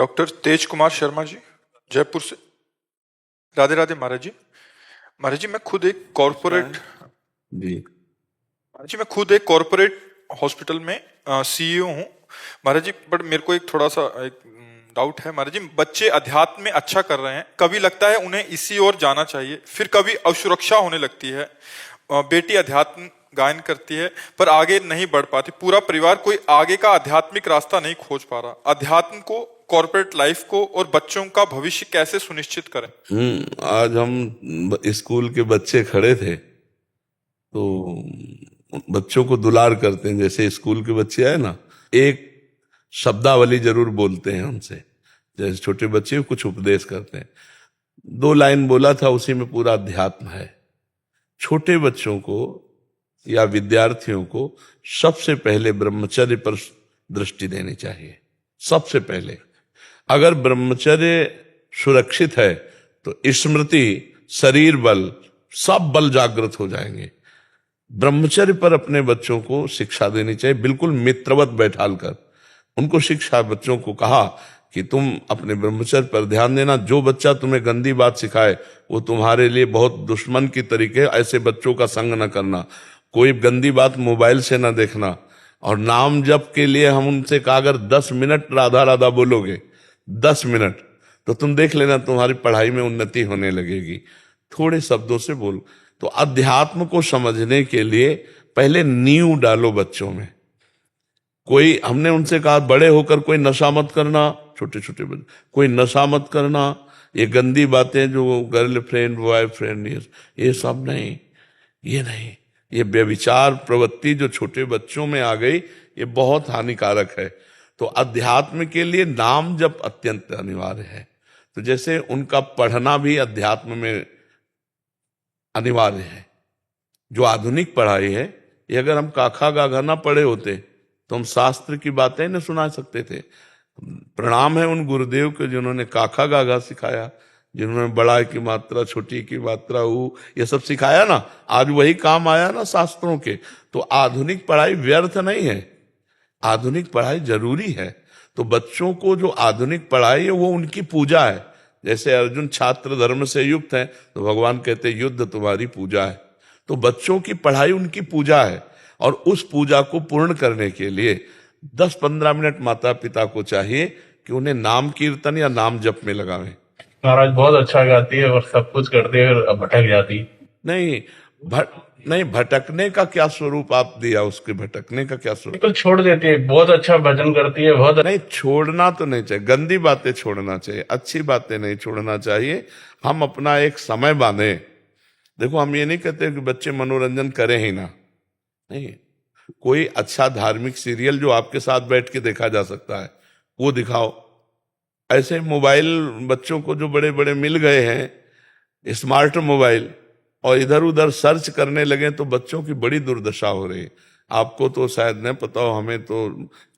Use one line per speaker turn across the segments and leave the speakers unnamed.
Doctor तेज कुमार शर्मा जी, जयपुर से। राधे राधे महाराज जी। महाराज जी, मैं खुद एक कॉरपोरेट
जी
महाराज जी मैं खुद एक कॉरपोरेट हॉस्पिटल में सीईओ हूँ महाराज जी। बट मेरे को एक थोड़ा सा एक डाउट है महाराज जी। बच्चे अध्यात्म में अच्छा कर रहे हैं, कभी लगता है उन्हें इसी ओर जाना चाहिए, फिर कभी असुरक्षा होने लगती है। बेटी अध्यात्म गायन करती है पर आगे नहीं बढ़ पाती। पूरा परिवार कोई आगे का आध्यात्मिक रास्ता नहीं खोज पा रहा। अध्यात्म को, कॉर्पोरेट लाइफ को और बच्चों का भविष्य कैसे सुनिश्चित करें?
आज हम स्कूल के बच्चे खड़े थे तो बच्चों को दुलार करते हैं। जैसे स्कूल के बच्चे आए ना, एक शब्दावली जरूर बोलते हैं उनसे। जैसे छोटे बच्चे कुछ उपदेश करते हैं, 2 लाइन बोला था, उसी में पूरा अध्यात्म है। छोटे बच्चों को या विद्यार्थियों को सबसे पहले ब्रह्मचर्य पर दृष्टि देनी चाहिए। सबसे पहले अगर ब्रह्मचर्य सुरक्षित है तो स्मृति, शरीर बल, सब बल जागृत हो जाएंगे। ब्रह्मचर्य पर अपने बच्चों को शिक्षा देनी चाहिए, बिल्कुल मित्रवत बैठाल कर उनको शिक्षा। बच्चों को कहा कि तुम अपने ब्रह्मचर्य पर ध्यान देना। जो बच्चा तुम्हें गंदी बात सिखाए वो तुम्हारे लिए बहुत दुश्मन की तरीके, ऐसे बच्चों का संग न करना। कोई गंदी बात मोबाइल से न देखना। और नाम जप के लिए हम उनसे कहा, अगर 10 मिनट राधा राधा बोलोगे, 10 मिनट, तो तुम देख लेना तुम्हारी पढ़ाई में उन्नति होने लगेगी। थोड़े शब्दों से बोल। तो अध्यात्म को समझने के लिए पहले नींव डालो बच्चों में। कोई, हमने उनसे कहा बड़े होकर कोई नशा मत करना, छोटे छोटे बच्चे, कोई नशा मत करना, ये गंदी बातें जो गर्लफ्रेंड बॉयफ्रेंड ये सब नहीं, ये नहीं। ये व्यभिचार प्रवृत्ति जो छोटे बच्चों में आ गई, ये बहुत हानिकारक है। तो अध्यात्म के लिए नाम जप अत्यंत अनिवार्य है। तो जैसे उनका पढ़ना भी अध्यात्म में अनिवार्य है। जो आधुनिक पढ़ाई है, ये अगर हम काखा गाघा ना पढ़े होते तो हम शास्त्र की बातें न सुना सकते थे। प्रणाम है उन गुरुदेव के जिन्होंने काखा गाघा सिखाया, जिन्होंने बड़ा की मात्रा, छोटी की मात्रा, ये सब सिखाया ना। आज वही काम आया ना शास्त्रों के। तो आधुनिक पढ़ाई व्यर्थ नहीं है, आधुनिक पढ़ाई जरूरी है। तो बच्चों को जो आधुनिक पढ़ाई है वो उनकी पूजा है। जैसे अर्जुन छात्र धर्म से युक्त है तो भगवान कहते युद्ध तुम्हारी पूजा है। तो बच्चों की पढ़ाई उनकी पूजा है, और उस पूजा को पूर्ण करने के लिए 10-15 मिनट माता पिता को चाहिए कि उन्हें नाम कीर्तन या नाम जप में लगावें।
महाराज बहुत अच्छा गाती है और सब कुछ करती है और भटक जाती।
नहीं नहीं, भटकने का क्या स्वरूप आप दिया, उसके भटकने का क्या स्वरूप?
बिल्कुल छोड़ देती है, बहुत अच्छा भजन करती है, बहुत
नहीं, छोड़ना तो नहीं चाहिए, गंदी बातें छोड़ना चाहिए, अच्छी बातें नहीं छोड़ना चाहिए। हम अपना एक समय बांधे। देखो, हम ये नहीं कहते कि बच्चे मनोरंजन करें ही ना, नहीं। कोई अच्छा धार्मिक सीरियल जो आपके साथ बैठ के देखा जा सकता है वो दिखाओ। ऐसे मोबाइल बच्चों को जो बड़े बड़े मिल गए हैं, स्मार्ट मोबाइल, और इधर उधर सर्च करने लगे तो बच्चों की बड़ी दुर्दशा हो रही है। आपको तो शायद नहीं पता हो, हमें तो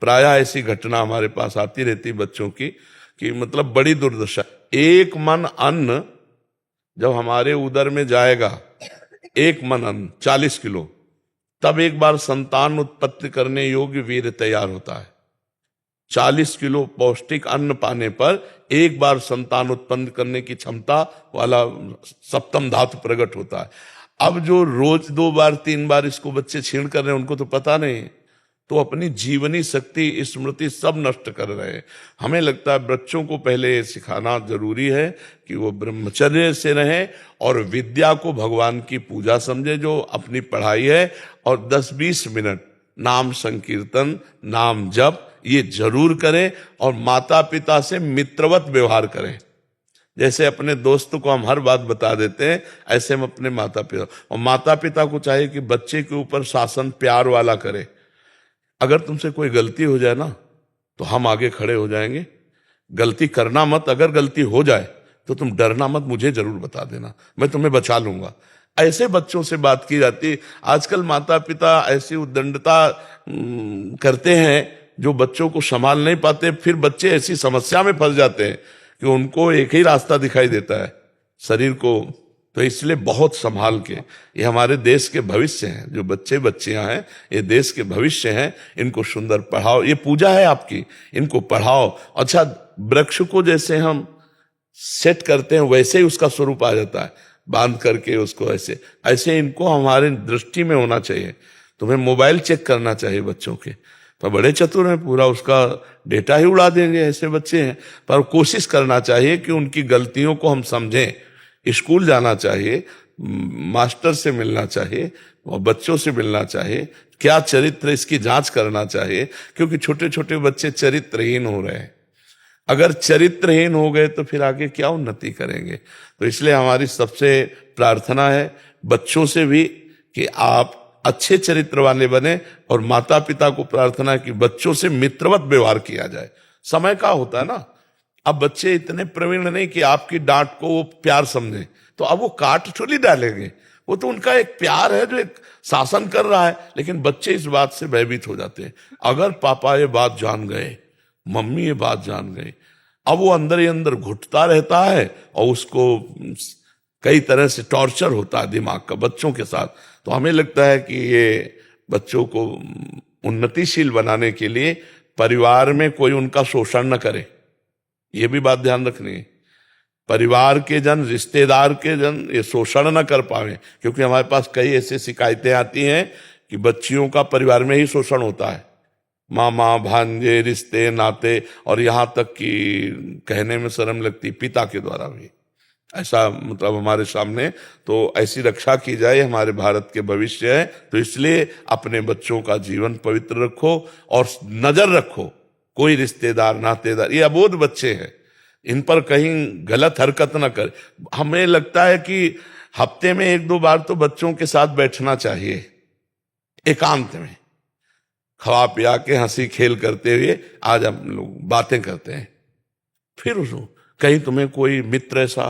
प्रायः ऐसी घटना हमारे पास आती रहती बच्चों की, कि मतलब बड़ी दुर्दशा। एक मन अन्न जब हमारे उदर में जाएगा, एक मन अन्न 40 किलो, तब एक बार संतान उत्पत्ति करने योग्य वीर्य तैयार होता है। 40 किलो पौष्टिक अन्न पाने पर एक बार संतान उत्पन्न करने की क्षमता वाला सप्तम धातु प्रकट होता है। अब जो रोज 2 बार 3 बार इसको बच्चे छीण कर रहे हैं, उनको तो पता नहीं, तो अपनी जीवनी शक्ति, स्मृति सब नष्ट कर रहे हैं। हमें लगता है बच्चों को पहले सिखाना जरूरी है कि वो ब्रह्मचर्य से रहें और विद्या को भगवान की पूजा समझे, जो अपनी पढ़ाई है, और 10-20 मिनट नाम संकीर्तन, नाम जप ये जरूर करें। और माता पिता से मित्रवत व्यवहार करें। जैसे अपने दोस्त को हम हर बात बता देते हैं, ऐसे हम अपने माता पिता, और माता पिता को चाहिए कि बच्चे के ऊपर शासन प्यार वाला करे। अगर तुमसे कोई गलती हो जाए ना तो हम आगे खड़े हो जाएंगे। गलती करना मत, अगर गलती हो जाए तो तुम डरना मत, मुझे जरूर बता देना, मैं तुम्हें बचा लूंगा। ऐसे बच्चों से बात की जाती है। आजकल माता पिता ऐसी उद्दंडता करते हैं जो बच्चों को संभाल नहीं पाते। फिर बच्चे ऐसी समस्या में फंस जाते हैं कि उनको एक ही रास्ता दिखाई देता है, शरीर को तो इसलिए बहुत संभाल के, ये हमारे देश के भविष्य हैं, जो बच्चे बच्चियां हैं ये देश के भविष्य हैं, इनको सुंदर पढ़ाओ, ये पूजा है आपकी, इनको पढ़ाओ। अच्छा, वृक्ष को जैसे हम सेट करते हैं वैसे ही उसका स्वरूप आ जाता है, बांध करके उसको ऐसे ऐसे इनको हमारे दृष्टि में होना चाहिए। तुम्हें मोबाइल चेक करना चाहिए बच्चों के, तो बड़े चतुर हैं, पूरा उसका डेटा ही उड़ा देंगे, ऐसे बच्चे हैं। पर कोशिश करना चाहिए कि उनकी गलतियों को हम समझें, स्कूल जाना चाहिए, मास्टर से मिलना चाहिए और बच्चों से मिलना चाहिए, क्या चरित्र इसकी जांच करना चाहिए, क्योंकि छोटे छोटे बच्चे चरित्रहीन हो रहे हैं। अगर चरित्रहीन हो गए तो फिर आगे क्या उन्नति करेंगे। तो इसलिए हमारी सबसे प्रार्थना है बच्चों से भी कि आप अच्छे चरित्र वाले बने, और माता पिता को प्रार्थना है कि बच्चों से मित्रवत व्यवहार किया जाए। समय का होता है ना, अब बच्चे इतने प्रवीण नहीं कि आपकी डांट को वो प्यार समझे, तो अब वो काट थोड़ी डालेंगे, वो तो उनका एक प्यार है जो एक शासन कर रहा है। लेकिन बच्चे इस बात से भयभीत हो जाते हैं, अगर पापा ये बात जान गए, मम्मी ये बात जान गई, अब वो अंदर ही अंदर घुटता रहता है और उसको कई तरह से टॉर्चर होता है दिमाग का बच्चों के साथ। तो हमें लगता है कि ये बच्चों को उन्नतिशील बनाने के लिए परिवार में कोई उनका शोषण न करे, ये भी बात ध्यान रखनी है। परिवार के जन, रिश्तेदार के जन ये शोषण न कर पावे, क्योंकि हमारे पास कई ऐसी शिकायतें आती हैं कि बच्चियों का परिवार में ही शोषण होता है, मामा भांजे, रिश्ते नाते, और यहां तक कि कहने में शर्म लगती पिता के द्वारा भी ऐसा, मतलब हमारे सामने। तो ऐसी रक्षा की जाए, हमारे भारत के भविष्य है। तो इसलिए अपने बच्चों का जीवन पवित्र रखो और नजर रखो, कोई रिश्तेदार नातेदार, ये अबोध बच्चे हैं, इन पर कहीं गलत हरकत ना कर। हमें लगता है कि हफ्ते में 1-2 बार तो बच्चों के साथ बैठना चाहिए, एकांत में खवा पिया के हंसी खेल करते हुए आज हम लोग बातें करते हैं। फिर उसको कहीं तुम्हें कोई मित्र ऐसा,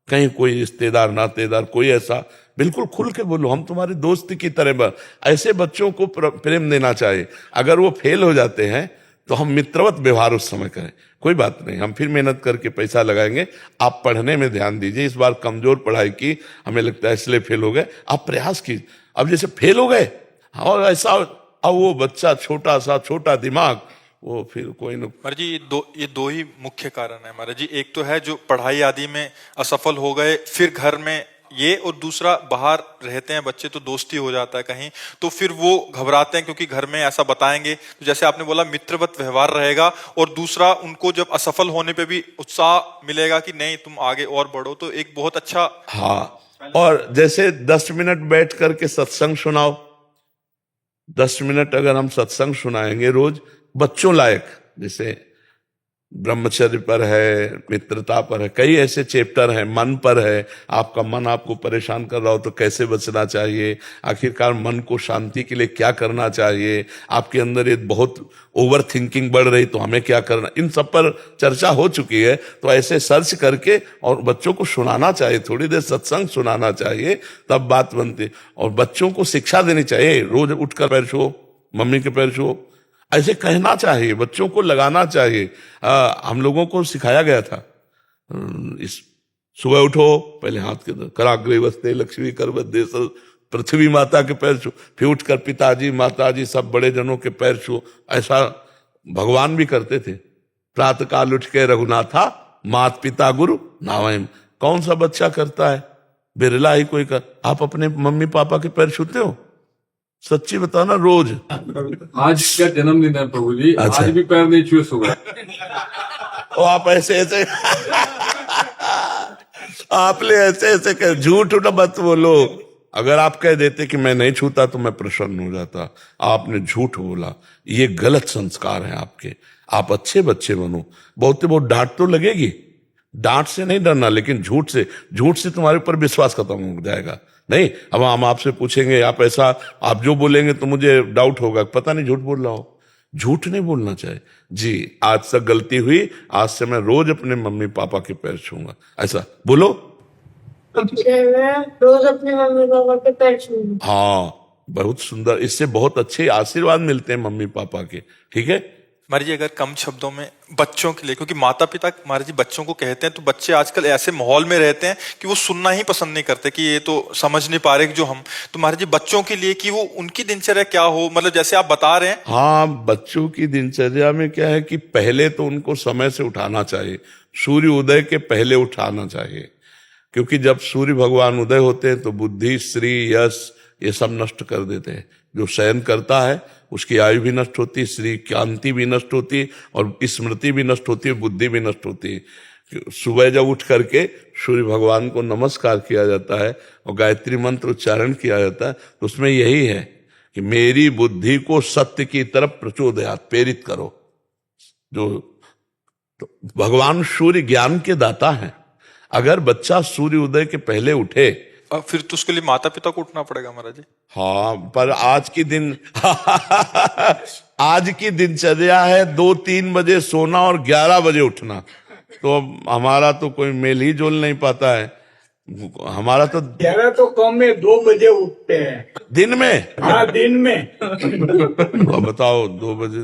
कहीं कोई रिश्तेदार नातेदार कोई ऐसा, बिल्कुल खुल के बोलो, हम तुम्हारे दोस्त की तरह। ऐसे बच्चों को प्रेम देना चाहिए। अगर वो फेल हो जाते हैं तो हम मित्रवत व्यवहार उस समय करें, कोई बात नहीं, हम फिर मेहनत करके पैसा लगाएंगे, आप पढ़ने में ध्यान दीजिए। इस बार कमजोर पढ़ाई की, हमें लगता है इसलिए फेल हो गए, आप प्रयास कीजिए। अब जैसे फेल हो गए और ऐसा, अब वो बच्चा छोटा सा, छोटा दिमाग, वो फिर कोई न।
महाराज जी ये दो ही मुख्य कारण है महाराज जी। एक तो है जो पढ़ाई आदि में असफल हो गए, फिर घर में ये, और दूसरा बाहर रहते हैं बच्चे तो दोस्ती हो जाता है कहीं, तो फिर वो घबराते हैं क्योंकि घर में ऐसा बताएंगे, तो जैसे आपने बोला मित्रवत व्यवहार रहेगा, और दूसरा उनको जब असफल होने पे भी उत्साह मिलेगा कि नहीं तुम आगे और बढ़ो, तो एक बहुत अच्छा।
हाँ, और जैसे 10 मिनट बैठ करके सत्संग सुनाओ, 10 मिनट अगर हम सत्संग सुनाएंगे रोज बच्चों लायक, जैसे ब्रह्मचर्य पर है, मित्रता पर है, कई ऐसे चैप्टर हैं, मन पर है, आपका मन आपको परेशान कर रहा हो तो कैसे बचना चाहिए, आखिरकार मन को शांति के लिए क्या करना चाहिए, आपके अंदर ये बहुत ओवर थिंकिंग बढ़ रही तो हमें क्या करना, इन सब पर चर्चा हो चुकी है। तो ऐसे सर्च करके और बच्चों को सुनाना चाहिए, थोड़ी देर सत्संग सुनाना चाहिए, तब बात बनती। और बच्चों को शिक्षा देनी चाहिए, रोज उठकर पैर छुओ, मम्मी के पैर छुओ, ऐसे कहना चाहिए, बच्चों को लगाना चाहिए। हम लोगों को सिखाया गया था, इस सुबह उठो, पहले हाथ के कराग्रे वस्ते लक्ष्मी कर बदे, पृथ्वी माता के पैर छू, फिर उठकर पिताजी माताजी सब बड़े जनों के पैर छू। ऐसा भगवान भी करते थे। प्रातः काल उठ के रघुनाथा मात पिता गुरु नावयम। कौन सा बच्चा करता है, बिरला ही कोई कर। आप अपने मम्मी पापा के पैर छूते हो? सच्ची बताना रोज।
आज क्या जन्मदिन है प्रभु जी,
अच्छा।
आज भी पैर नहीं छुए सुबह।
तो आप ऐसे ऐसे आपने ऐसे ऐसे कह, झूठ न मत बोलो। अगर आप कह देते कि मैं नहीं छूता तो मैं प्रसन्न हो जाता, आपने झूठ बोला, ये गलत संस्कार है आपके। आप अच्छे बच्चे बनो। बहुत डांट तो लगेगी, डांट से नहीं डरना, लेकिन झूठ से तुम्हारे ऊपर विश्वास खत्म हो जाएगा। नहीं, अब हम आपसे पूछेंगे, आप ऐसा, आप जो बोलेंगे तो मुझे डाउट होगा, पता नहीं झूठ बोल रहा हो। झूठ नहीं बोलना चाहिए जी। आज से गलती हुई, आज से मैं रोज अपने मम्मी पापा के पैर छूंगा, ऐसा बोलो।
रोज अपने मम्मी पापा के पैर छूंगा।
हाँ, बहुत सुंदर, इससे बहुत अच्छे आशीर्वाद मिलते हैं मम्मी पापा के। ठीक है,
महाराज जी अगर कम शब्दों में बच्चों के लिए, क्योंकि माता पिता महाराज जी बच्चों को कहते हैं तो बच्चे आजकल ऐसे माहौल में रहते हैं कि वो सुनना ही पसंद नहीं करते कि ये तो समझ नहीं पा रहे कि जो हम, तो महाराज जी बच्चों के लिए कि वो उनकी दिनचर्या क्या हो, मतलब जैसे आप बता रहे हैं।
हाँ, बच्चों की दिनचर्या में क्या है कि पहले तो उनको समय से उठाना चाहिए, सूर्य उदय के पहले उठाना चाहिए, क्योंकि जब सूर्य भगवान उदय होते हैं तो बुद्धि, श्री, यश ये सब नष्ट कर देते हैं। जो शयन करता है उसकी आयु भी नष्ट होती है, श्री कांति भी नष्ट होती है और स्मृति भी नष्ट होती है, बुद्धि भी नष्ट होती है। सुबह जब उठ करके सूर्य भगवान को नमस्कार किया जाता है और गायत्री मंत्र उच्चारण किया जाता है तो उसमें यही है कि मेरी बुद्धि को सत्य की तरफ प्रचोदयात, प्रेरित करो। जो तो भगवान सूर्य ज्ञान के दाता हैं। अगर बच्चा सूर्य उदय के पहले उठे,
अब फिर तो उसके लिए माता पिता को उठना पड़ेगा महाराज जी।
हाँ, पर आज की दिन आज की दिनचर्या है 2-3 बजे सोना और 11 बजे उठना, तो हमारा तो कोई मेल ही जोल नहीं पाता है। हमारा तो
11 तो कम में 2 बजे उठते हैं।
दिन में,
हाँ दिन में।
अब बताओ 2 बजे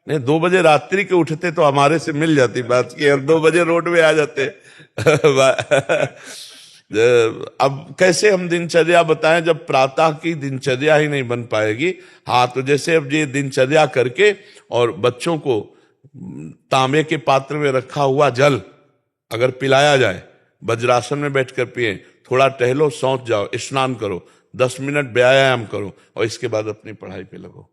नहीं, 2 बजे रात्रि के उठते तो हमारे से मिल जाती बात की, और 2 बजे रोड में आ जाते। अब कैसे हम दिनचर्या बताएं जब प्रातः की दिनचर्या ही नहीं बन पाएगी। हाँ, तो जैसे अब ये दिनचर्या करके और बच्चों को तांबे के पात्र में रखा हुआ जल अगर पिलाया जाए, वज्रासन में बैठकर पिए, थोड़ा टहलो, सौंच जाओ, स्नान करो, 10 मिनट व्यायाम करो और इसके बाद अपनी पढ़ाई पे लगो।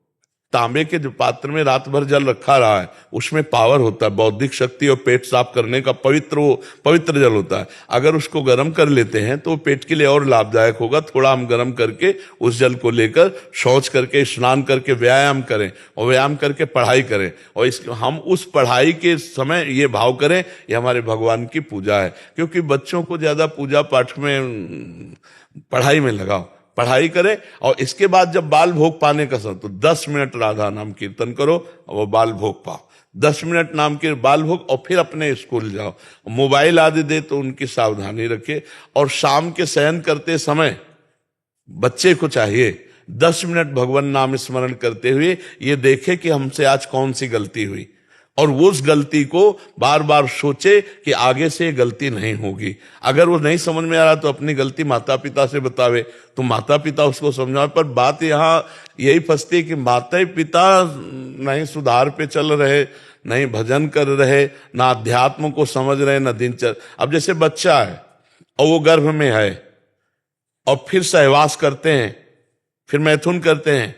तांबे के जो पात्र में रात भर जल रखा रहा है उसमें पावर होता है, बौद्धिक शक्ति और पेट साफ करने का पवित्र जल होता है। अगर उसको गर्म कर लेते हैं तो पेट के लिए और लाभदायक होगा। थोड़ा हम गर्म करके उस जल को लेकर शौच करके, स्नान करके व्यायाम करें और व्यायाम करके पढ़ाई करें, और हम उस पढ़ाई के समय ये भाव करें ये हमारे भगवान की पूजा है। क्योंकि बच्चों को ज्यादा पूजा पाठ में, पढ़ाई में लगाओ, पढ़ाई करे, और इसके बाद जब बाल भोग पाने का समय तो 10 मिनट राधा नाम कीर्तन करो और वो बाल भोग पाओ। 10 मिनट नाम के बाल भोग और फिर अपने स्कूल जाओ। मोबाइल आदि दे तो उनकी सावधानी रखे, और शाम के शयन करते समय बच्चे को चाहिए 10 मिनट भगवान नाम स्मरण करते हुए ये देखे कि हमसे आज कौन सी गलती हुई, और वो उस गलती को बार बार सोचे कि आगे से गलती नहीं होगी। अगर वो नहीं समझ में आ रहा तो अपनी गलती माता पिता से बतावे, तो माता पिता उसको समझावे। पर बात यहाँ यही फंसती है कि माता पिता नहीं सुधार पे चल रहे, नहीं भजन कर रहे, ना अध्यात्म को समझ रहे, ना दिनचर्या। अब जैसे बच्चा है और वो गर्भ में है और फिर सहवास करते हैं, फिर मैथुन करते हैं,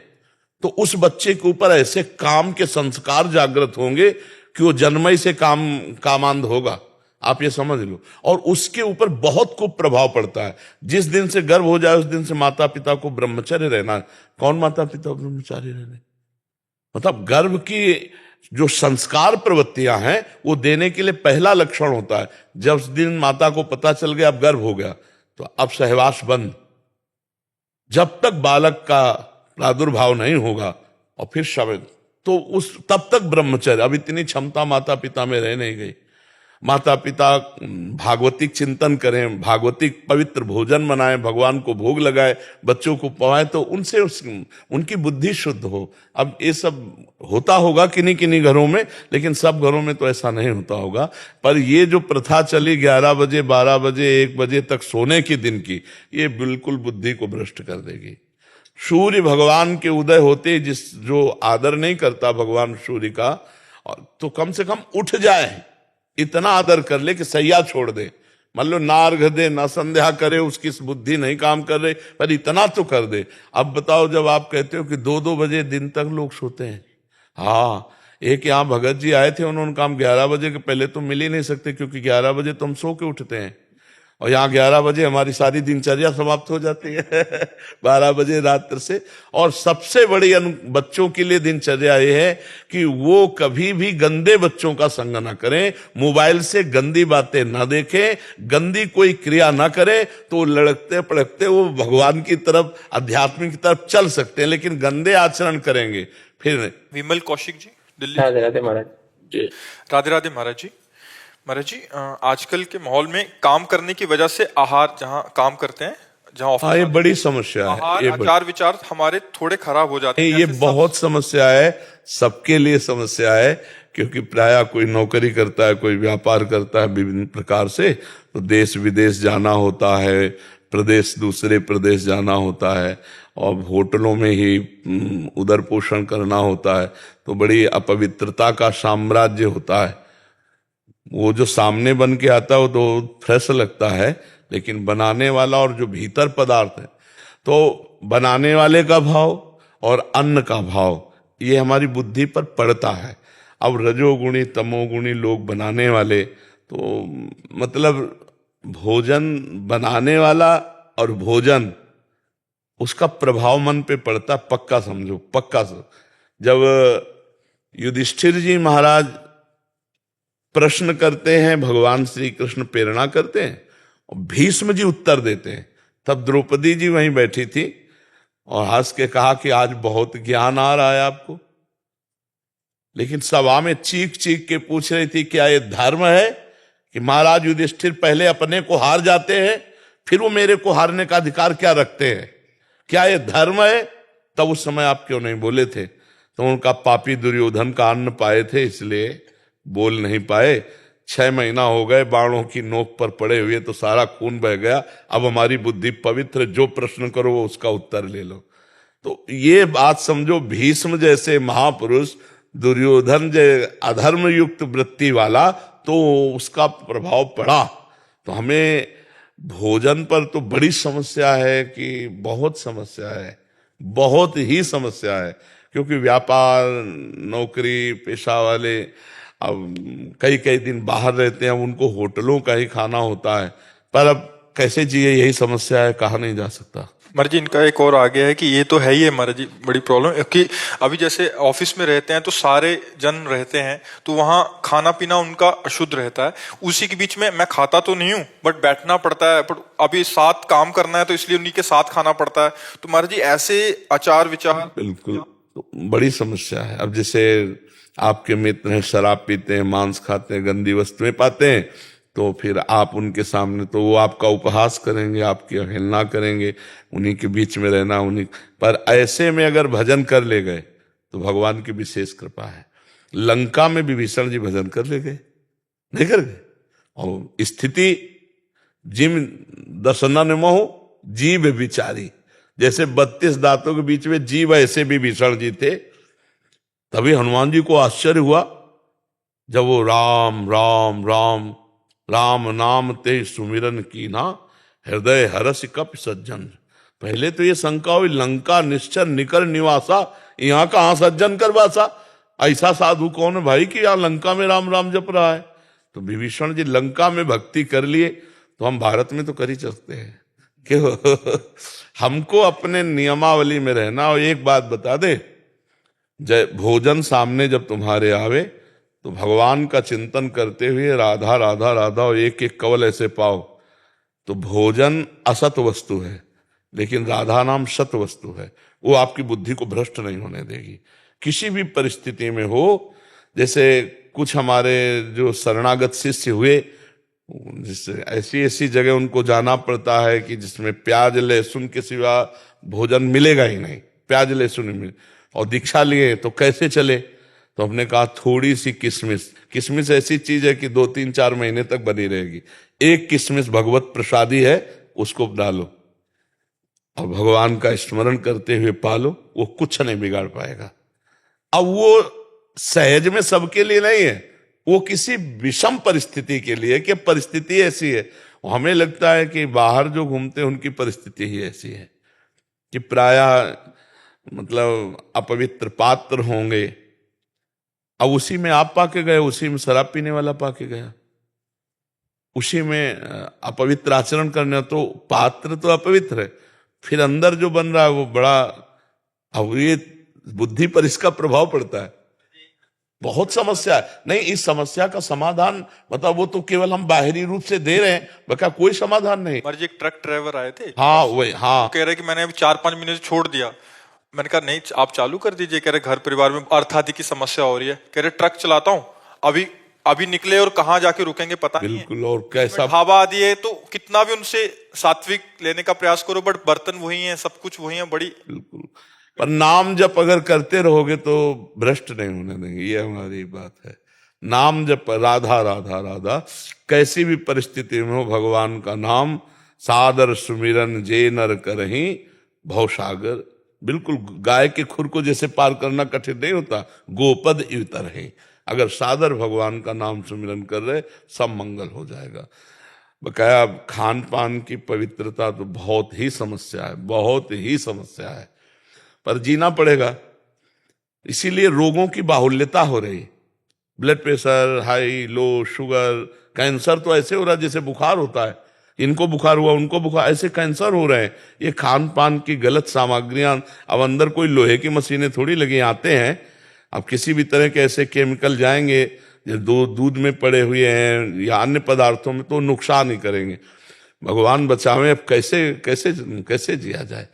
तो उस बच्चे के ऊपर ऐसे काम के संस्कार जागृत होंगे कि वो जन्मई से कामांध होगा, आप ये समझ लो। और उसके ऊपर बहुत खूब प्रभाव पड़ता है। जिस दिन से गर्भ हो जाए उस दिन से माता पिता को ब्रह्मचर्य रहना है। कौन माता पिता ब्रह्मचारी रहने, मतलब गर्भ की जो संस्कार प्रवृत्तियां हैं वो देने के लिए पहला लक्षण होता है। जब उस दिन माता को पता चल गया अब गर्भ हो गया तो अब सहवास बंद, जब तक बालक का प्रादुर्भाव नहीं होगा, और फिर शब्द तो उस तब तक ब्रह्मचर्य। अब इतनी क्षमता माता पिता में रह नहीं गई। माता पिता भागवतिक चिंतन करें, भागवतिक पवित्र भोजन बनाएं, भगवान को भोग लगाए, बच्चों को पढ़ाएं, तो उनसे उनकी बुद्धि शुद्ध हो। अब ये सब होता होगा किन्हीं किन्हीं घरों में, लेकिन सब घरों में तो ऐसा नहीं होता होगा। पर ये जो प्रथा चली 11 बजे, 12 बजे, 1 बजे तक सोने की दिन की, ये बिल्कुल बुद्धि को भ्रष्ट कर देगी। सूर्य भगवान के उदय होते जो आदर नहीं करता भगवान सूर्य का, तो कम से कम उठ जाए, इतना आदर कर ले कि सैया छोड़ दे। मान लो ना अर्घ दे, ना संध्या करे, उसकी बुद्धि नहीं काम कर रही, पर इतना तो कर दे। अब बताओ, जब आप कहते हो कि 2-2 बजे दिन तक लोग सोते हैं। हाँ, एक यहाँ भगत जी आए थे, उन्होंने कहा 11 बजे के पहले तो मिल ही नहीं सकते, क्योंकि 11 बजे तो हम सो के उठते हैं, और यहाँ 11 बजे हमारी सारी दिनचर्या समाप्त हो जाती है 12 बजे रात्र से। और सबसे बड़ी बच्चों के लिए दिनचर्या ये है कि वो कभी भी गंदे बच्चों का संग ना करें, मोबाइल से गंदी बातें ना देखें, गंदी कोई क्रिया ना करें, तो लड़कते पड़कते वो भगवान की तरफ, अध्यात्म की तरफ चल सकते हैं। लेकिन गंदे आचरण करेंगे फिर।
विमल कौशिक जी, दिल्ली।
राधे राधे महाराज जी।
राधे राधे महाराज जी। महाराज जी, आजकल के माहौल में काम करने की वजह से आहार, जहाँ काम करते हैं, जहाँ ऑफिस,
ये बड़ी समस्या है।
आहार, आचार विचार हमारे थोड़े खराब हो जाते हैं।
ये बहुत समस्या है। सबके लिए समस्या है, क्योंकि प्रायः कोई नौकरी करता है, कोई व्यापार करता है विभिन्न प्रकार से, तो देश विदेश जाना होता है, प्रदेश दूसरे प्रदेश जाना होता है, और होटलों में ही उदर पोषण करना होता है, तो बड़ी अपवित्रता का साम्राज्य होता है। वो जो सामने बन के आता है वो तो फ्रेश लगता है, लेकिन बनाने वाला और जो भीतर पदार्थ है, तो बनाने वाले का भाव और अन्न का भाव ये हमारी बुद्धि पर पड़ता है। अब रजोगुणी तमोगुणी लोग बनाने वाले, तो मतलब भोजन बनाने वाला और भोजन उसका प्रभाव मन पे पड़ता, पक्का समझो, पक्का जब युधिष्ठिर जी महाराज प्रश्न करते हैं, भगवान श्री कृष्ण प्रेरणा करते हैं और भीष्म जी उत्तर देते हैं, तब द्रौपदी जी वहीं बैठी थी और हंस के कहा कि आज बहुत ज्ञान आ रहा है आपको। लेकिन सभा में चीख चीख के पूछ रही थी, क्या ये धर्म है कि महाराज युधिष्ठिर पहले अपने को हार जाते हैं, फिर वो मेरे को हारने का अधिकार क्या रखते हैं? क्या ये धर्म है? तब उस समय आप क्यों नहीं बोले थे? तो उनका पापी दुर्योधन का अन्न पाए थे, इसलिए बोल नहीं पाए। 6 महीना हो गए बाणों की नोक पर पड़े हुए, तो सारा खून बह गया। अब हमारी बुद्धि पवित्र, जो प्रश्न करो वो उसका उत्तर ले लो। तो ये बात समझो, भीष्म जैसे महापुरुष, दुर्योधन जैसे अधर्म युक्त वृत्ति वाला, तो उसका प्रभाव पड़ा। तो हमें भोजन पर तो बड़ी समस्या है, कि बहुत समस्या है, बहुत ही समस्या है, क्योंकि व्यापार नौकरी पेशा वाले अब कई कई दिन बाहर रहते हैं, उनको होटलों का ही खाना होता है, पर अब कैसे जिए यही समस्या है, कहा नहीं जा सकता।
महाराज जी, इनका एक और आगे है कि ये तो है ही है महाराज जी बड़ी प्रॉब्लम, कि अभी जैसे ऑफिस में रहते हैं तो सारे जन रहते हैं, तो वहाँ खाना पीना उनका अशुद्ध रहता है। उसी के बीच में मैं खाता तो नहीं हूँ, बट बैठना पड़ता है, बट अभी साथ काम करना है तो इसलिए उन्हीं के साथ खाना पड़ता है। तो महाराज जी ऐसे आचार विचार
बिल्कुल तो बड़ी समस्या है। अब जैसे आपके मित्र हैं, शराब पीते हैं, मांस खाते हैं, गंदी वस्तुएं पाते हैं, तो फिर आप उनके सामने, तो वो आपका उपहास करेंगे, आपकी अवहेलना करेंगे, उन्हीं के बीच में रहना, उन्हीं पर। ऐसे में अगर भजन कर ले गए तो भगवान की विशेष कृपा है। लंका में विभीषण जी भजन कर ले गए, नहीं कर गए? और स्थिति जिम दसनन मोह जीव विचारी, जैसे 32 दांतों के बीच में जीव, ऐसे विभीषण जी थे। तभी हनुमान जी को आश्चर्य हुआ जब वो राम राम राम राम नाम ते सुमिरन की ना, हृदय हरस कप सज्जन। पहले तो ये शंका हुई, लंका निश्चर निकर निवासा, यहाँ कहाँ सज्जन कर वासा? ऐसा साधु कौन है भाई कि यहाँ लंका में राम राम जप रहा है? तो विभीषण जी लंका में भक्ति कर लिए, तो हम भारत में तो कर ही सकते हैं क्यों? हमको अपने नियमावली में रहना। और एक बात बता दे, जय भोजन सामने जब तुम्हारे आवे तो भगवान का चिंतन करते हुए राधा राधा राधा और एक एक कवल ऐसे पाओ। तो भोजन असत वस्तु है, लेकिन राधा नाम सत वस्तु है। वो आपकी बुद्धि को भ्रष्ट नहीं होने देगी किसी भी परिस्थिति में हो। जैसे कुछ हमारे जो शरणागत शिष्य हुए, जिससे ऐसी ऐसी जगह उनको जाना पड़ता है कि जिसमें प्याज लहसुन के सिवा भोजन मिलेगा ही नहीं, प्याज लहसुन मिले, और दीक्षा लिए तो कैसे चले? तो हमने कहा थोड़ी सी किशमिश, किशमिश ऐसी चीज है कि 2-3-4 महीने तक बनी रहेगी। एक किशमिश भगवत प्रसादी है, उसको डालो और भगवान का स्मरण करते हुए पालो, वो कुछ नहीं बिगाड़ पाएगा। अब वो सहज में सबके लिए नहीं है, वो किसी विषम परिस्थिति के लिए, कि परिस्थिति ऐसी है। हमें लगता है कि बाहर जो घूमते हैं उनकी परिस्थिति ही ऐसी है कि प्रायः मतलब अपवित्र पात्र होंगे। अब उसी में आप पाके गए, उसी में शराब पीने वाला पाके गया, उसी में अपवित्र आचरण करने, तो पात्र तो अपवित्र है, फिर अंदर जो बन रहा है वो बड़ा। अब ये बुद्धि पर इसका प्रभाव पड़ता है, बहुत समस्या है। नहीं, इस समस्या का समाधान मतलब वो तो केवल हम बाहरी रूप से दे रहे हैं, बका कोई समाधान नहीं।
हमारे जी एक ट्रक ड्राइवर आए थे,
हाँ वही, हाँ
कह रहे कि मैंने अभी 4-5 महीने से छोड़ दिया। मैंने कहा नहीं, आप चालू कर दीजिए। कह रहे घर परिवार में अर्थ आदि की समस्या हो रही है। कह रहे ट्रक चलाता हूँ, अभी निकले और कहाँ जाके रुकेंगे पता नहीं है।
बिल्कुल। और कैसा
ढाबा आदि है, तो कितना भी उनसे सात्विक लेने का प्रयास करो, बट बर्तन वही है, सब कुछ वही है, बड़ी।
बिल्कुल, पर नाम जप अगर करते रहोगे तो भ्रष्ट नहीं होने देंगे, ये हमारी बात है। नाम जप, राधा राधा राधा, कैसी भी परिस्थिति में हो भगवान का नाम सादर सुमिरन जे नर करहीं भवसागर। बिल्कुल गाय के खुर को जैसे पार करना कठिन नहीं होता, गोपद इतर है। अगर सादर भगवान का नाम सुमिरन कर रहे, सब मंगल हो जाएगा। बकाया खान पान की पवित्रता तो बहुत ही समस्या है, बहुत ही समस्या है, पर जीना पड़ेगा। इसीलिए रोगों की बाहुल्यता हो रही, ब्लड प्रेशर हाई, लो, शुगर, कैंसर तो ऐसे हो रहा है जैसे बुखार होता है, इनको बुखार हुआ उनको बुखार, ऐसे कैंसर हो रहे हैं। ये खान पान की गलत सामग्रियां, अब अंदर कोई लोहे की मशीनें थोड़ी लगी आते हैं, अब किसी भी तरह के ऐसे केमिकल जाएंगे जो दूध में पड़े हुए हैं या अन्य पदार्थों में, तो नुकसान ही करेंगे। भगवान बचावे, अब कैसे कैसे कैसे जिया जाए,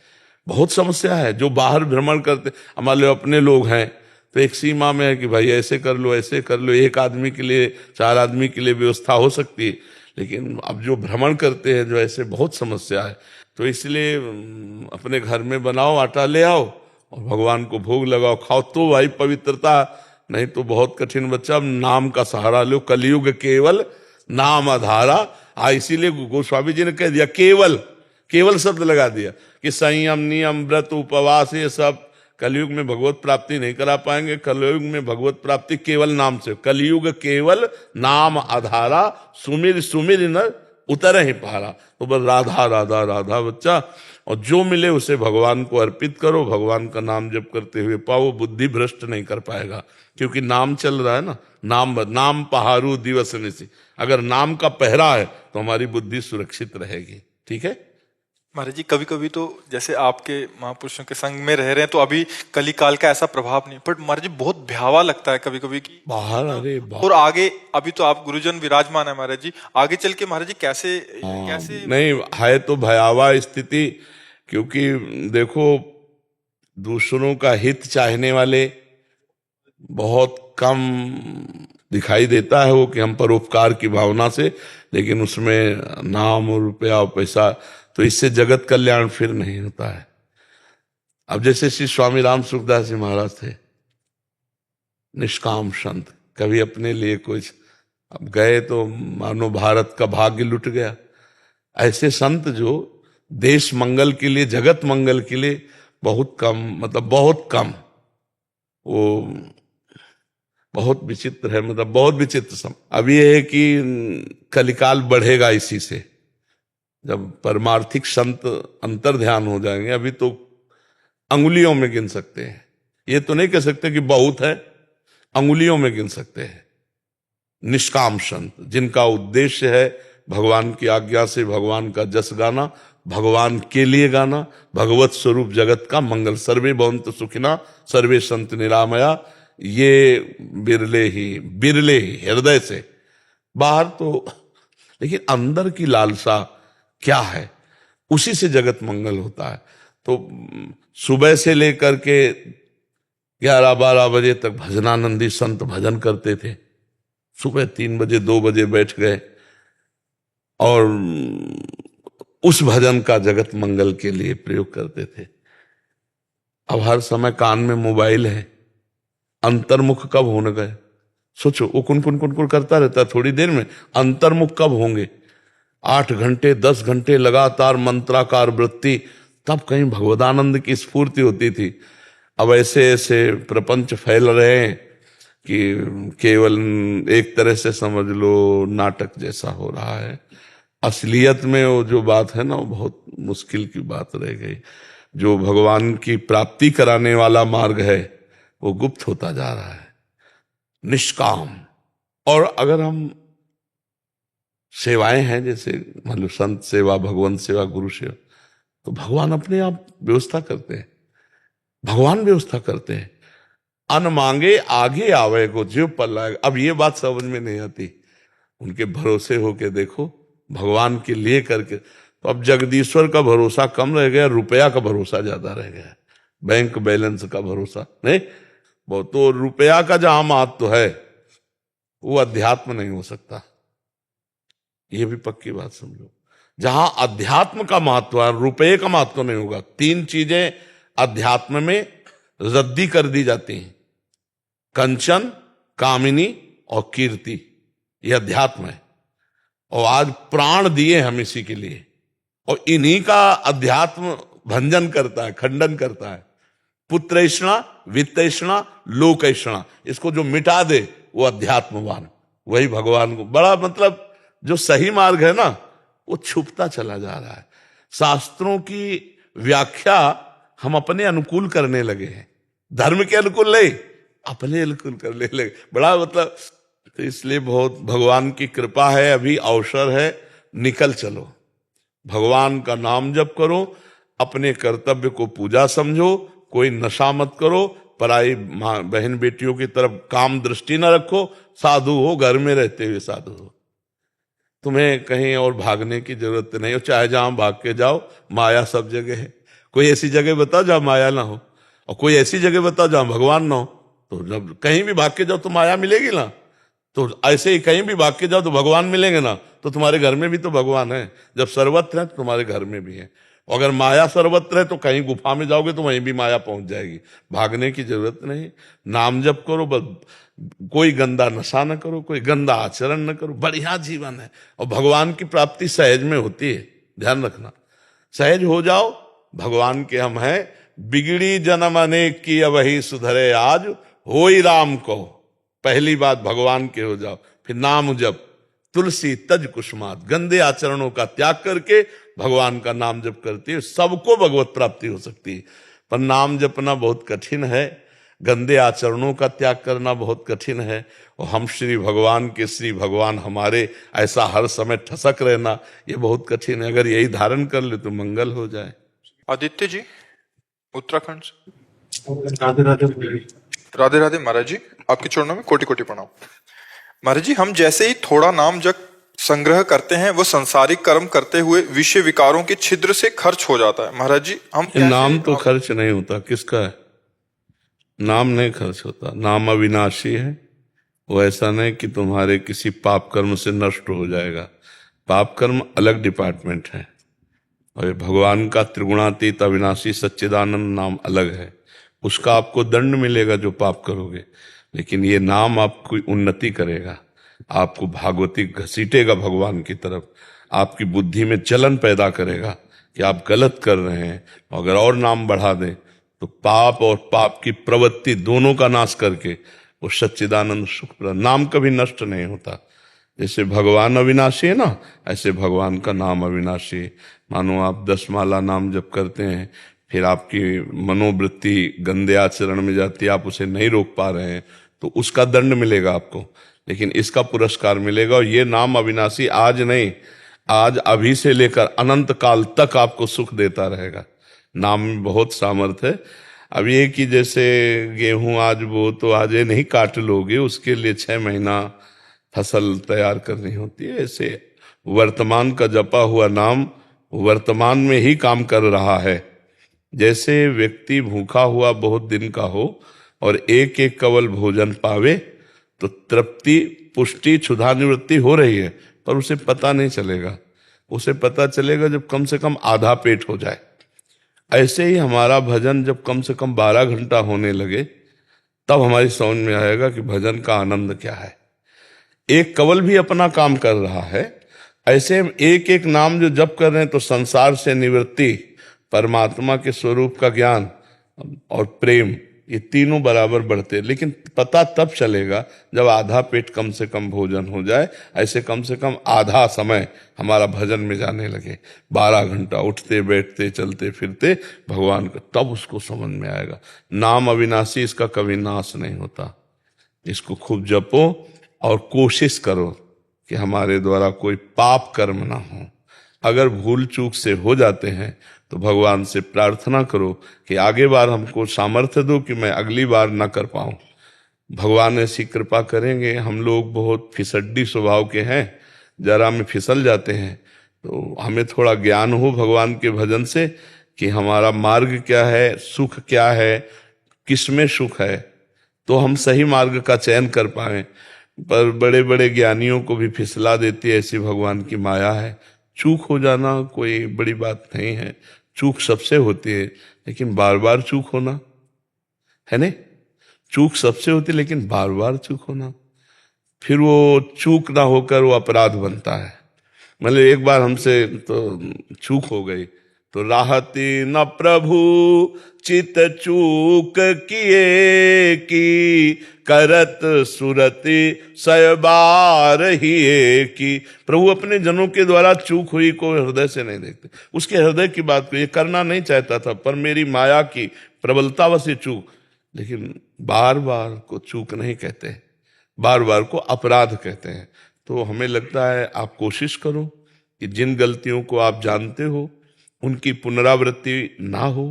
बहुत समस्या है। जो बाहर भ्रमण करते, हमारे अपने लोग हैं तो एक सीमा में है कि भाई ऐसे कर लो ऐसे कर लो, एक आदमी के लिए 4 आदमी के लिए व्यवस्था हो सकती है, लेकिन अब जो भ्रमण करते हैं जो ऐसे, बहुत समस्या है। तो इसलिए अपने घर में बनाओ, आटा ले आओ और भगवान को भोग लगाओ, खाओ, तो भाई पवित्रता, नहीं तो बहुत कठिन बच्चा। नाम का सहारा लो, कलयुग केवल नाम आधारा। इसीलिए गोस्वामी जी ने कह दिया केवल, केवल शब्द लगा दिया कि संयम, नियम, व्रत, उपवास, ये सब कलयुग में भगवत प्राप्ति नहीं करा पाएंगे। कलयुग में भगवत प्राप्ति केवल नाम से, कलयुग केवल नाम आधारा, सुमिर सुमिर न उतर ही पहाड़ा। तो बस राधा राधा राधा बच्चा, और जो मिले उसे भगवान को अर्पित करो, भगवान का नाम जप करते हुए पाओ, बुद्धि भ्रष्ट नहीं कर पाएगा, क्योंकि नाम चल रहा है ना। नाम पहारू दिवस निसी, अगर नाम का पहरा है तो हमारी बुद्धि सुरक्षित रहेगी। ठीक है
महाराज जी, कभी कभी तो जैसे आपके महापुरुषों के संग में रह रहे हैं तो अभी कली काल का ऐसा प्रभाव नहीं, बट महाराज जी बहुत भयावा लगता है कभी कभी कि
बाहर, अरे
और आगे, अभी तो आप गुरुजन विराजमान है महाराज जी, आगे चल के महाराज जी कैसे कैसे
नहीं है तो भयावह स्थिति, क्योंकि देखो दूसरों का हित चाहने वाले बहुत कम दिखाई देता है वो, कि हम परोपकार की भावना से, लेकिन उसमें नाम और रुपया और पैसा, तो इससे जगत कल्याण फिर नहीं होता है। अब जैसे श्री स्वामी राम सुखदास जी महाराज थे, निष्काम संत, कभी अपने लिए कुछ, अब गए तो मानो भारत का भाग्य लुट गया। ऐसे संत जो देश मंगल के लिए, जगत मंगल के लिए बहुत कम, मतलब बहुत कम, वो बहुत विचित्र है, मतलब बहुत विचित्र अब ये है कि कलिकाल बढ़ेगा इसी से, जब परमार्थिक संत अंतर ध्यान हो जाएंगे। अभी तो अंगुलियों में गिन सकते हैं, ये तो नहीं कह सकते कि बहुत है, अंगुलियों में गिन सकते हैं। निष्काम संत, जिनका उद्देश्य है भगवान की आज्ञा से भगवान का जस गाना, भगवान के लिए गाना, भगवत स्वरूप जगत का मंगल। सर्वे भवन्तु सुखिना सर्वे संत निरामया, ये बिरले ही हृदय से, बाहर तो, लेकिन अंदर की लालसा क्या है, उसी से जगत मंगल होता है। तो सुबह से लेकर के 11-12 बजे तक भजनानंदी संत भजन करते थे, सुबह 3 बजे 2 बजे बैठ गए, और उस भजन का जगत मंगल के लिए प्रयोग करते थे। अब हर समय कान में मोबाइल है, अंतर्मुख कब होने गए? सोचो, वो कुन करता रहता है, थोड़ी देर में अंतर्मुख कब होंगे? 8 घंटे 10 घंटे लगातार मंत्राकार वृत्ति, तब कहीं भगवदानंद की स्फूर्ति होती थी। अब ऐसे ऐसे प्रपंच फैल रहे हैं कि केवल एक तरह से समझ लो नाटक जैसा हो रहा है। असलियत में वो जो बात है ना, वो बहुत मुश्किल की बात रह गई। जो भगवान की प्राप्ति कराने वाला मार्ग है वो गुप्त होता जा रहा है, निष्काम। और अगर हम सेवाएं हैं, जैसे मतलब संत सेवा, भगवंत सेवा, गुरु सेवा, तो भगवान अपने आप व्यवस्था करते हैं, भगवान व्यवस्था करते हैं। अन मांगे आगे आवे को जीव पर लाएगा। अब ये बात समझ में नहीं आती, उनके भरोसे होके देखो, भगवान के लिए करके। तो अब जगदीश्वर का भरोसा कम रह गया, रुपया का भरोसा ज्यादा रह गया, बैंक बैलेंस का भरोसा नहीं। वो तो रुपया का जहां महत्व है वो अध्यात्म नहीं हो सकता, ये भी पक्की बात समझो। जहां अध्यात्म का महत्व है, रुपये का महत्व नहीं होगा। 3 चीजें अध्यात्म में रद्दी कर दी जाती हैं। कंचन, कामिनी और कीर्ति, यह अध्यात्म है। और आज प्राण दिए हम इसी के लिए, और इन्हीं का अध्यात्म भंजन करता है, खंडन करता है। पुत्रैषणा, वित्तैषणा, लोकैषणा, इसको जो मिटा दे वो अध्यात्मवान, वही भगवान को बड़ा, मतलब जो सही मार्ग है ना वो छुपता चला जा रहा है। शास्त्रों की व्याख्या हम अपने अनुकूल करने लगे हैं, धर्म के अनुकूल नहीं, अपने अनुकूल करने लगे। बड़ा मतलब, तो इसलिए बहुत भगवान की कृपा है, अभी अवसर है, निकल चलो, भगवान का नाम जप करो, अपने कर्तव्य को पूजा समझो, कोई नशा मत करो, पराई माँ बहन बेटियों की तरफ काम दृष्टि न रखो, साधु हो, घर में रहते हुए साधु हो। तुम्हें कहीं और भागने की जरूरत नहीं हो, चाहे जहां भाग के जाओ, माया सब जगह है। कोई ऐसी जगह बताओ जहां माया ना हो, और कोई ऐसी जगह बताओ जहां भगवान ना हो। तो जब कहीं भी भाग के जाओ तो माया मिलेगी ना, तो ऐसे ही कहीं भी भाग के जाओ तो भगवान मिलेंगे ना। तो तुम्हारे घर में भी तो भगवान है, जब सर्वत्र है तो तुम्हारे घर में भी है। अगर माया सर्वत्र है तो कहीं गुफा में जाओगे तो वहीं भी माया पहुंच जाएगी। भागने की जरूरत नहीं, नाम जप करो बस, कोई गंदा नशा न करो, कोई गंदा आचरण न करो, बढ़िया जीवन है। और भगवान की प्राप्ति सहज में होती है, ध्यान रखना, सहज हो जाओ, भगवान के हम हैं। बिगड़ी जन्म अनेक की वही सुधरे आज, होई राम को। पहली बात भगवान के हो जाओ, फिर नाम जप, तुलसी तज कुसुमात, गंदे आचरणों का त्याग करके भगवान का नाम जप करती है, सबको भगवत प्राप्ति हो सकती है। पर नाम जपना बहुत कठिन है, गंदे आचरणों का त्याग करना बहुत कठिन है। और हम श्री भगवान के, श्री भगवान हमारे, ऐसा हर समय ठसक रहना ये बहुत कठिन है। अगर यही धारण कर ले तो मंगल हो जाए।
आदित्य जी उत्तराखंड से।
राधे राधे।
राधे राधे महाराज जी, आपके चरणों में कोटि कोटि प्रणाम। महाराज जी, हम जैसे ही थोड़ा नाम जप संग्रह करते हैं वो संसारिक कर्म करते हुए विषय विकारों के छिद्र से खर्च हो जाता है। महाराज जी हम
नाम तो खर्च नहीं होता, किसका है? नाम नहीं खर्च होता, नाम अविनाशी है। वो ऐसा नहीं कि तुम्हारे किसी पाप कर्म से नष्ट हो जाएगा। पाप कर्म अलग डिपार्टमेंट है, और भगवान का त्रिगुणातीत अविनाशी सच्चिदानंद नाम अलग है। उसका आपको दंड मिलेगा जो पाप करोगे, लेकिन ये नाम आपकी उन्नति करेगा, आपको भागवती घसीटेगा भगवान की तरफ, आपकी बुद्धि में चलन पैदा करेगा कि आप गलत कर रहे हैं। अगर और नाम बढ़ा दें तो पाप और पाप की प्रवृत्ति दोनों का नाश करके वो सच्चिदानंद सुख, नाम कभी नष्ट नहीं होता। जैसे भगवान अविनाशी है ना, ऐसे भगवान का नाम अविनाशी है। मानो आप 10 माला नाम जप करते हैं, फिर आपकी मनोवृत्ति गंदे आचरण में जाती है, आप उसे नहीं रोक पा रहे हैं, तो उसका दंड मिलेगा आपको, लेकिन इसका पुरस्कार मिलेगा। और ये नाम अविनाशी आज नहीं, आज अभी से लेकर अनंत काल तक आपको सुख देता रहेगा। नाम में बहुत सामर्थ्य है। अब ये कि जैसे गेहूं आज वो तो आज ये नहीं काट लोगे, उसके लिए 6 महीना फसल तैयार करनी होती है। ऐसे वर्तमान का जपा हुआ नाम वर्तमान में ही काम कर रहा है। जैसे व्यक्ति भूखा हुआ बहुत दिन का हो और एक एक कवल भोजन पावे तो तृप्ति, पुष्टि, क्षुधा निवृत्ति हो रही है, पर उसे पता नहीं चलेगा। उसे पता चलेगा जब कम से कम आधा पेट हो जाए। ऐसे ही हमारा भजन जब कम से कम 12 घंटा होने लगे, तब हमारी समझ में आएगा कि भजन का आनंद क्या है। एक कवल भी अपना काम कर रहा है, ऐसे एक एक नाम जो जप कर रहे हैं तो संसार से निवृत्ति, परमात्मा के स्वरूप का ज्ञान और प्रेम, ये तीनों बराबर बढ़ते हैं। लेकिन पता तब चलेगा जब आधा पेट कम से कम भोजन हो जाए। ऐसे कम से कम आधा समय हमारा भजन में जाने लगे, 12 घंटा उठते बैठते चलते फिरते भगवान का, तब उसको समझ में आएगा। नाम अविनाशी, इसका कभी नाश नहीं होता। इसको खूब जपो और कोशिश करो कि हमारे द्वारा कोई पाप कर्म ना हो। अगर भूल चूक से हो जाते हैं तो भगवान से प्रार्थना करो कि आगे बार हमको सामर्थ्य दो कि मैं अगली बार ना कर पाऊं। भगवान ऐसी कृपा करेंगे। हम लोग बहुत फिसड्डी स्वभाव के हैं, जरा में फिसल जाते हैं, तो हमें थोड़ा ज्ञान हो भगवान के भजन से कि हमारा मार्ग क्या है, सुख क्या है, किसमें सुख है, तो हम सही मार्ग का चयन कर पाए। पर बड़े बड़े ज्ञानियों को भी फिसला देती है, ऐसी भगवान की माया है। चूक हो जाना कोई बड़ी बात नहीं है, चूक सबसे होती है, लेकिन बार बार चूक होना है नहीं। चूक सबसे होती है, लेकिन बार बार चूक होना, फिर वो चूक ना होकर वो अपराध बनता है। मतलब एक बार हमसे तो चूक हो गई, तो राहती न प्रभु चित चूक किए की, करत सुरति सयबार ही की। प्रभु अपने जनों के द्वारा चूक हुई को हृदय से नहीं देखते। उसके हृदय की बात को ये करना नहीं चाहता था, पर मेरी माया की प्रबलतावश ये चूक। लेकिन बार बार को चूक नहीं कहते, बार बार को अपराध कहते हैं। तो हमें लगता है आप कोशिश करो कि जिन गलतियों को आप जानते हो उनकी पुनरावृत्ति ना हो।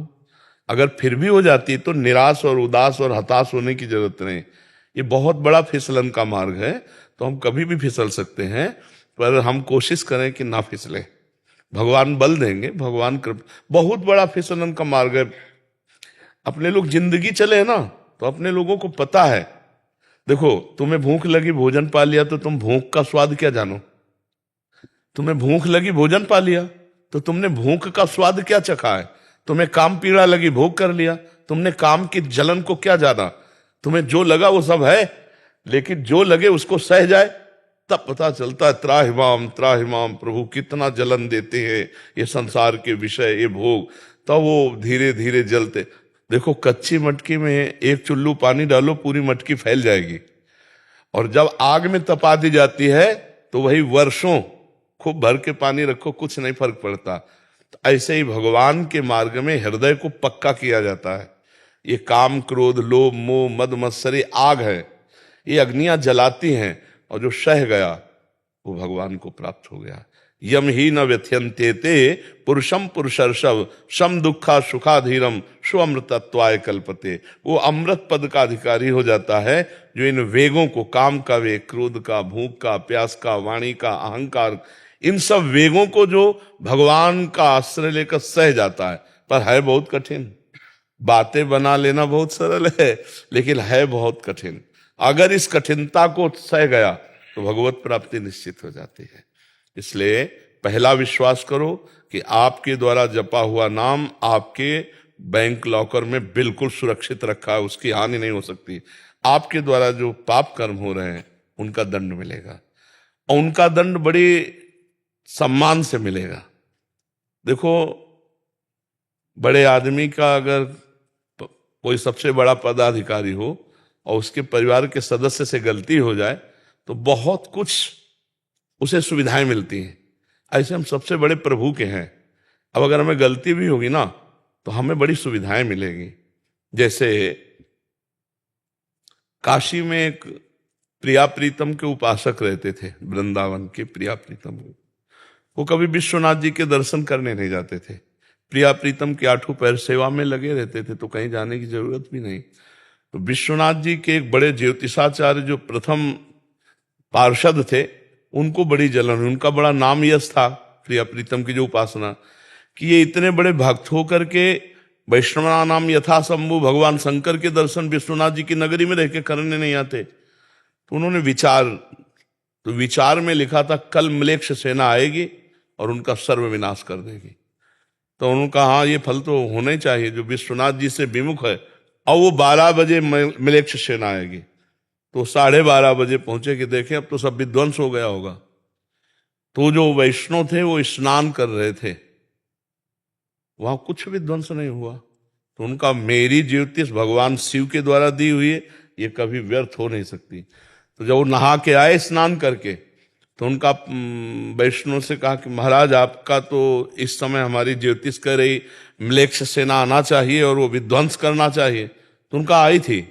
अगर फिर भी हो जाती है तो निराश और उदास और हताश होने की जरूरत नहीं। ये बहुत बड़ा फिसलन का मार्ग है, तो हम कभी भी फिसल सकते हैं, पर हम कोशिश करें कि ना फिसले। भगवान बल देंगे, भगवान कृपा। बहुत बड़ा फिसलन का मार्ग है। अपने लोग जिंदगी चले ना, तो अपने लोगों को पता है। देखो, तुम्हें भूख लगी, भोजन पा लिया, तो तुम भूख का स्वाद क्या जानो। तुम्हें भूख लगी, भोजन पा लिया, तो तुमने भूख का स्वाद क्या चखा है। तुम्हें काम पीड़ा लगी, भोग कर लिया, तुमने काम की जलन को क्या जाना। तुम्हें जो लगा वो सब है, लेकिन जो लगे उसको सह जाए, तब पता चलता है त्राहिमाम प्रभु कितना जलन देते हैं ये संसार के विषय, ये भोग। तब वो धीरे धीरे जलते। देखो, कच्ची मटकी में एक चुल्लू पानी डालो, पूरी मटकी फैल जाएगी, और जब आग में तपा दी जाती है तो वही वर्षों खूब भर के पानी रखो, कुछ नहीं फर्क पड़ता। तो ऐसे ही भगवान के मार्ग में हृदय को पक्का किया जाता है। ये काम, क्रोध, लोभ, मोह, मद मत्सरी आग है, ये अग्नियां जलाती हैं, और जो सह गया वो भगवान को प्राप्त हो गया। यम ही न व्यथ्यन्ते ते पुरुषम पुरुषर्षभ सम दुखा सुखाधीरम स्वमृतत्वाय कल्पते। वो अमृत पद का अधिकारी हो जाता है जो इन वेगों को, काम का वेग, क्रोध का, भूख का, प्यास का, वाणी का, अहंकार, इन सब वेगों को जो भगवान का आश्रय लेकर सह जाता है। पर है बहुत कठिन। बातें बना लेना बहुत सरल है, लेकिन है बहुत कठिन। अगर इस कठिनता को सह गया तो भगवत प्राप्ति निश्चित हो जाती है। इसलिए पहला विश्वास करो कि आपके द्वारा जपा हुआ नाम आपके बैंक लॉकर में बिल्कुल सुरक्षित रखा है, उसकी हानि नहीं हो सकती। आपके द्वारा जो पाप कर्म हो रहे हैं उनका दंड मिलेगा, और उनका दंड बड़ी सम्मान से मिलेगा। देखो, बड़े आदमी का अगर कोई सबसे बड़ा पदाधिकारी हो और उसके परिवार के सदस्य से गलती हो जाए तो बहुत कुछ उसे सुविधाएं मिलती हैं। ऐसे हम सबसे बड़े प्रभु के हैं। अब अगर हमें गलती भी होगी ना तो हमें बड़ी सुविधाएं मिलेगी। जैसे काशी में एक प्रिया प्रीतम के उपासक रहते थे, वृंदावन के प्रिया प्रीतम। वो कभी विश्वनाथ जी के दर्शन करने नहीं जाते थे। प्रिया प्रीतम के आठों पैर सेवा में लगे रहते थे, तो कहीं जाने की जरूरत भी नहीं। तो विश्वनाथ जी के एक बड़े ज्योतिषाचार्य जो प्रथम पार्षद थे, उनको बड़ी जलन हुई। उनका बड़ा नाम यश था प्रिया प्रीतम की जो उपासना, कि ये इतने बड़े भक्त होकर के वैष्णवा नाम यथा शंभु भगवान शंकर के दर्शन विश्वनाथ जी की नगरी में रह के करने नहीं आते। तो उन्होंने विचार में लिखा था, कल म्लेच्छ सेना आएगी और उनका सर्व विनाश कर देगी। तो उन्होंने कहा, हाँ, ये फल तो होना ही चाहिए, जो विश्वनाथ जी से विमुख है। और वो 12 बजे म्लेच्छ सेना आएगी, तो 12:30 बजे पहुंचे कि देखें अब तो सब विध्वंस हो गया होगा। तो जो वैष्णव थे वो स्नान कर रहे थे, वहां कुछ विध्वंस नहीं हुआ। तो उनका, मेरी ज्योतिष भगवान शिव के द्वारा दी हुई है, ये कभी व्यर्थ हो नहीं सकती। तो जब वो नहा के आए स्नान करके, तो उनका वैष्णव से कहा कि महाराज, आपका तो इस समय हमारी ज्योतिष कह रही म्लेच्छ सेना आना चाहिए और वो विध्वंस करना चाहिए। तो उनका आई थी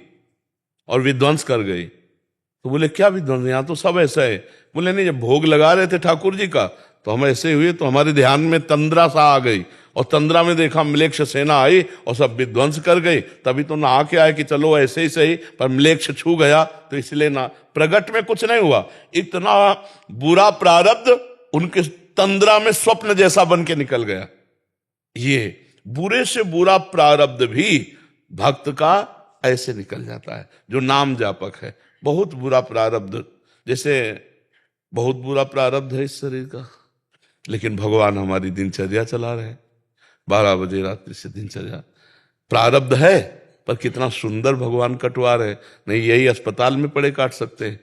और विध्वंस कर गई। तो बोले, क्या विध्वंस, यहाँ तो सब ऐसा है। बोले, नहीं, जब भोग लगा रहे थे ठाकुर जी का तो हम ऐसे हुए, तो हमारे ध्यान में तंद्रा सा आ गई, और तंद्रा में देखा म्लेच्छ सेना आई और सब विध्वंस कर गई। तभी तो नहा के आए कि चलो ऐसे ही सही, पर म्लेच्छ छू गया तो इसलिए ना, प्रगट में कुछ नहीं हुआ। इतना बुरा प्रारब्ध उनके तंद्रा में स्वप्न जैसा बन के निकल गया। ये बुरे से बुरा प्रारब्ध भी भक्त का ऐसे निकल जाता है जो नाम जापक है। बहुत बुरा प्रारब्ध, जैसे बहुत बुरा प्रारब्ध है इस शरीर का, लेकिन भगवान हमारी दिनचर्या चला रहे हैं। 12 बजे रात्रि से दिनचर्या। प्रारब्ध है, पर कितना सुंदर भगवान कटवा रहे। नहीं यही अस्पताल में पड़े काट सकते हैं।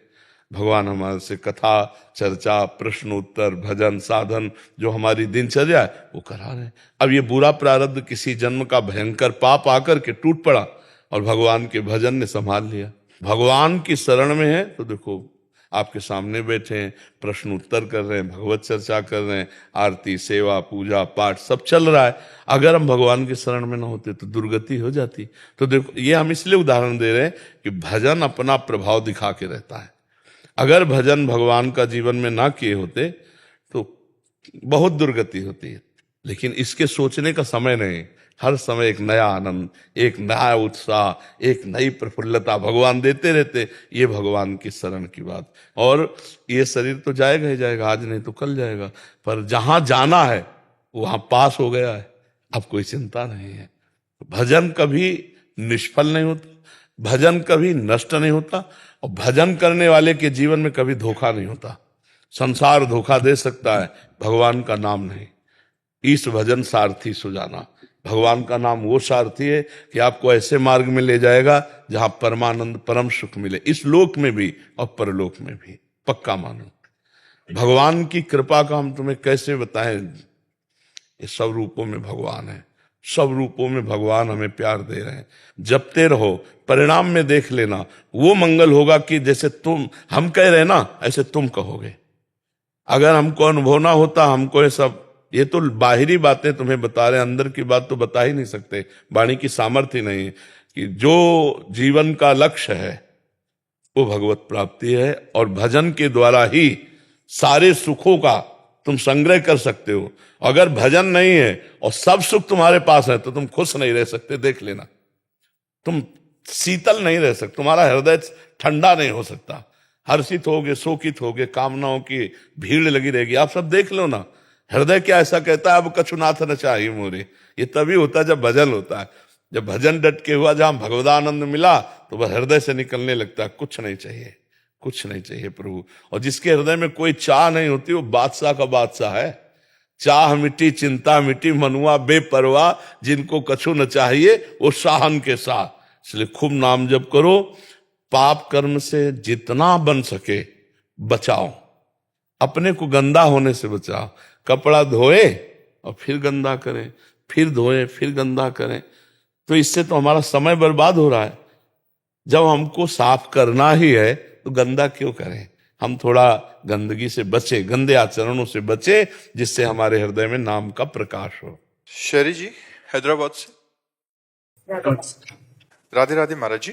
भगवान हमारे से कथा चर्चा प्रश्न उत्तर भजन साधन जो हमारी दिनचर्या है वो करा रहे हैं। अब ये बुरा प्रारब्ध किसी जन्म का भयंकर पाप आकर के टूट पड़ा और भगवान के भजन ने संभाल लिया। भगवान की शरण में है तो देखो आपके सामने बैठे हैं, प्रश्न उत्तर कर रहे हैं, भगवत चर्चा कर रहे हैं, आरती सेवा पूजा पाठ सब चल रहा है। अगर हम भगवान की शरण में ना होते तो दुर्गति हो जाती। तो देखो ये हम इसलिए उदाहरण दे रहे हैं कि भजन अपना प्रभाव दिखा के रहता है। अगर भजन भगवान का जीवन में ना किए होते तो बहुत दुर्गति होती है। लेकिन इसके सोचने का समय नहीं, हर समय एक नया आनंद, एक नया उत्साह, एक नई प्रफुल्लता भगवान देते रहते। ये भगवान की शरण की बात। और ये शरीर तो जाएगा ही जाएगा, आज नहीं तो कल जाएगा, पर जहां जाना है वहां पास हो गया है, अब कोई चिंता नहीं है। भजन कभी निष्फल नहीं होता, भजन कभी नष्ट नहीं होता, और भजन करने वाले के जीवन में कभी धोखा नहीं होता। संसार धोखा दे सकता है, भगवान का नाम नहीं। इस भजन सारथी सुजाना, भगवान का नाम वो सारथी है कि आपको ऐसे मार्ग में ले जाएगा जहां परमानंद परम सुख मिले, इस लोक में भी और परलोक में भी। पक्का मानो। भगवान की कृपा का हम तुम्हें कैसे बताएं। ये सब रूपों में भगवान है, सब रूपों में भगवान हमें प्यार दे रहे हैं। जपते रहो, परिणाम में देख लेना। वो मंगल होगा कि जैसे तुम हम कह रहे ना ऐसे तुम कहोगे। अगर हमको अनुभव ना होता, हमको ये सब, ये तो बाहरी बातें तुम्हें बता रहे हैं, अंदर की बात तो बता ही नहीं सकते। वाणी की सामर्थ्य नहीं है कि जो जीवन का लक्ष्य है वो भगवत प्राप्ति है, और भजन के द्वारा ही सारे सुखों का तुम संग्रह कर सकते हो। अगर भजन नहीं है और सब सुख तुम्हारे पास है तो तुम खुश नहीं रह सकते। देख लेना, तुम शीतल नहीं रह सकते, तुम्हारा हृदय ठंडा नहीं हो सकता। हर्षित होगे, शोकित होगे, कामनाओं की भीड़ लगी रहेगी। आप सब देख लो ना, हृदय क्या ऐसा कहता है, अब कछुनाथ न चाहिए मोरे। ये तभी होता है जब भजन होता है। जब भजन डट के हुआ, जहां भगवदानंद मिला तो वह हृदय से निकलने लगता है, कुछ नहीं चाहिए, कुछ नहीं चाहिए प्रभु। और जिसके हृदय में कोई चाह नहीं होती वो बादशाह का बादशाह है। चाह मिटी चिंता मिटी मनुआ बेपरवाह, जिनको कछु न चाहिए वो शाहन के शाह। इसलिए खूब नाम जप करो, पाप कर्म से जितना बन सके बचाओ, अपने को गंदा होने से बचाओ। कपड़ा धोए और फिर गंदा करें, फिर धोए फिर गंदा करें, तो इससे तो हमारा समय बर्बाद हो रहा है। जब हमको साफ करना ही है तो गंदा क्यों करें। हम थोड़ा गंदगी से बचे, गंदे आचरणों से बचे, जिससे हमारे हृदय में नाम का प्रकाश हो।
शेरी जी हैदराबाद से। राधे राधे महाराज जी।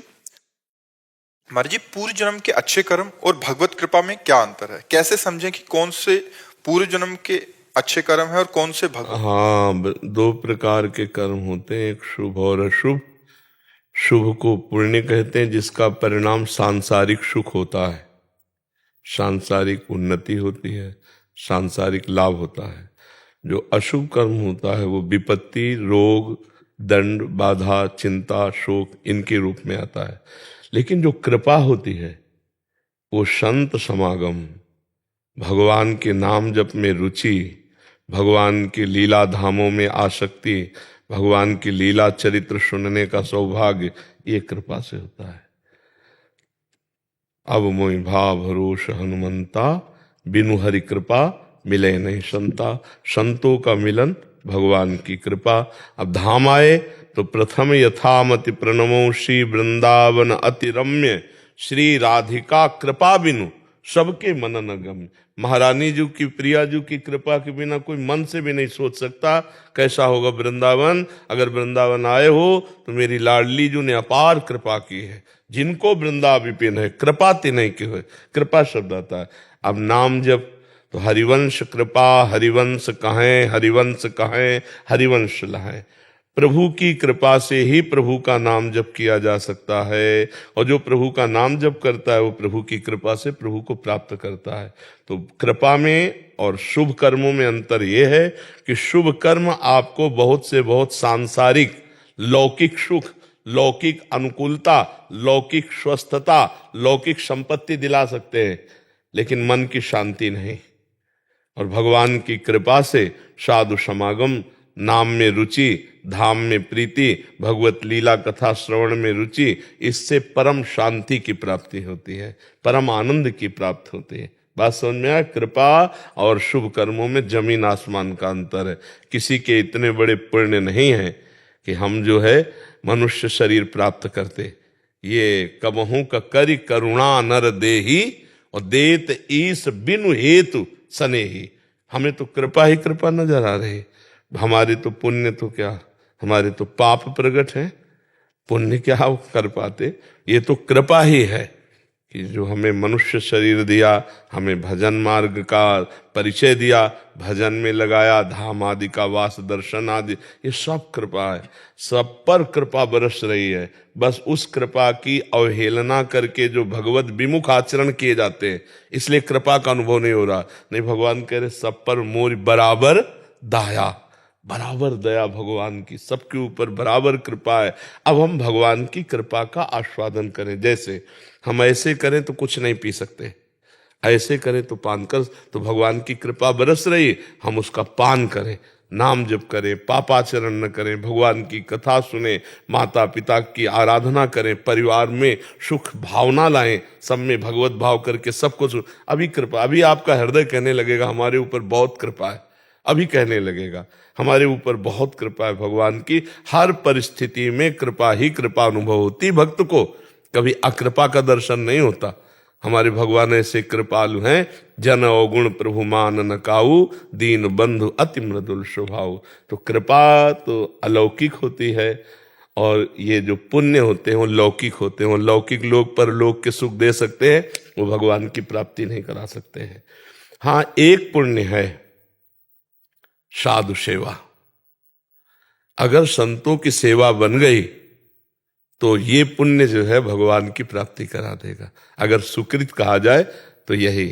महाराज जी, पूर्व जन्म के अच्छे कर्म और भगवत कृपा में क्या अंतर है? कैसे समझें कि कौन से पूर्व जन्म के अच्छे कर्म है और कौन से भगवत?
हाँ, दो प्रकार के कर्म होते हैं, एक शुभ और अशुभ। शुभ को पुण्य कहते हैं, जिसका परिणाम सांसारिक सुख होता है, सांसारिक उन्नति होती है, सांसारिक लाभ होता है। जो अशुभ कर्म होता है वो विपत्ति, रोग, दंड, बाधा, चिंता, शोक इनके रूप में आता है। लेकिन जो कृपा होती है वो संत समागम, भगवान के नाम जप में रुचि, भगवान के लीला धामों में आसक्ति, भगवान की लीला चरित्र सुनने का सौभाग्य, ये कृपा से होता है। अब मोहि भाव भरोस हनुमंता, बिनु हरि कृपा मिले नहीं संता। संतों का मिलन भगवान की कृपा। अब धाम आए तो प्रथम यथामति प्रणमो श्री वृंदावन अति रम्य, श्री राधिका कृपा बिनु सबके मन न गम्य। महारानी जी की, प्रिया जी की कृपा के बिना कोई मन से भी नहीं सोच सकता कैसा होगा वृंदावन। अगर वृंदावन आए हो तो मेरी लाडली जी ने अपार कृपा की है। जिनको वृंदा विपिन है, कृपा तिन्हीं की है। कृपा शब्द आता है। अब नाम जब तो हरिवंश कृपा, हरिवंश कहें, हरिवंश कहें, हरिवंश लहें। प्रभु की कृपा से ही प्रभु का नाम जप किया जा सकता है, और जो प्रभु का नाम जप करता है वो प्रभु की कृपा से प्रभु को प्राप्त करता है। तो कृपा में और शुभ कर्मों में अंतर यह है कि शुभ कर्म आपको बहुत से बहुत सांसारिक लौकिक सुख, लौकिक अनुकूलता, लौकिक स्वस्थता, लौकिक संपत्ति दिला सकते हैं, लेकिन मन की शांति नहीं। और भगवान की कृपा से साधु समागम, नाम में रुचि, धाम में प्रीति, भगवत लीला कथा श्रवण में रुचि, इससे परम शांति की प्राप्ति होती है, परम आनंद की प्राप्ति होती है। बात समझ में आया? कृपा और शुभ कर्मों में जमीन आसमान का अंतर है। किसी के इतने बड़े पुण्य नहीं है कि हम जो है मनुष्य शरीर प्राप्त करते। ये कबहू का करि करुणा नर देही और देत ईस बिनु हेतु सनेही। हमें तो कृपा ही कृपा नजर आ रही। हमारे तो पुण्य तो क्या, हमारे तो पाप प्रकट है, पुण्य क्या कर पाते। ये तो कृपा ही है कि जो हमें मनुष्य शरीर दिया, हमें भजन मार्ग का परिचय दिया, भजन में लगाया, धाम आदि का वास दर्शन आदि, ये सब कृपा है। सब पर कृपा बरस रही है। बस उस कृपा की अवहेलना करके जो भगवत विमुख आचरण किए जाते हैं, इसलिए कृपा का अनुभव नहीं हो रहा। नहीं, भगवान कह रहे सब पर मोर बराबर दया, बराबर दया भगवान की, सबके ऊपर बराबर कृपा है। अब हम भगवान की कृपा का आस्वादन करें। जैसे हम ऐसे करें तो कुछ नहीं पी सकते, ऐसे करें तो पान कर, तो भगवान की कृपा बरस रही, हम उसका पान करें, नाम जप करें, पापाचरण न करें, भगवान की कथा सुने, माता पिता की आराधना करें, परिवार में सुख भावना लाएं, सब में भगवत भाव करके सबको अभी कृपा, अभी आपका हृदय कहने लगेगा हमारे ऊपर बहुत कृपा है, अभी कहने लगेगा हमारे ऊपर बहुत कृपा है भगवान की। हर परिस्थिति में कृपा ही कृपा अनुभव होती। भक्त को कभी अकृपा का दर्शन नहीं होता। हमारे भगवान ऐसे कृपालु हैं, जन अवगुण प्रभु मान न काऊ, दीन बंधु अति मृदुल स्वभाव। तो कृपा तो अलौकिक होती है और ये जो पुण्य होते हैं वो लौकिक होते हैं। वो लौकिक लोग पर लोक के सुख दे सकते हैं, वो भगवान की प्राप्ति नहीं करा सकते हैं। हाँ, एक पुण्य है साधु सेवा। अगर संतों की सेवा बन गई तो ये पुण्य जो है भगवान की प्राप्ति करा देगा। अगर सुकृत कहा जाए तो यही,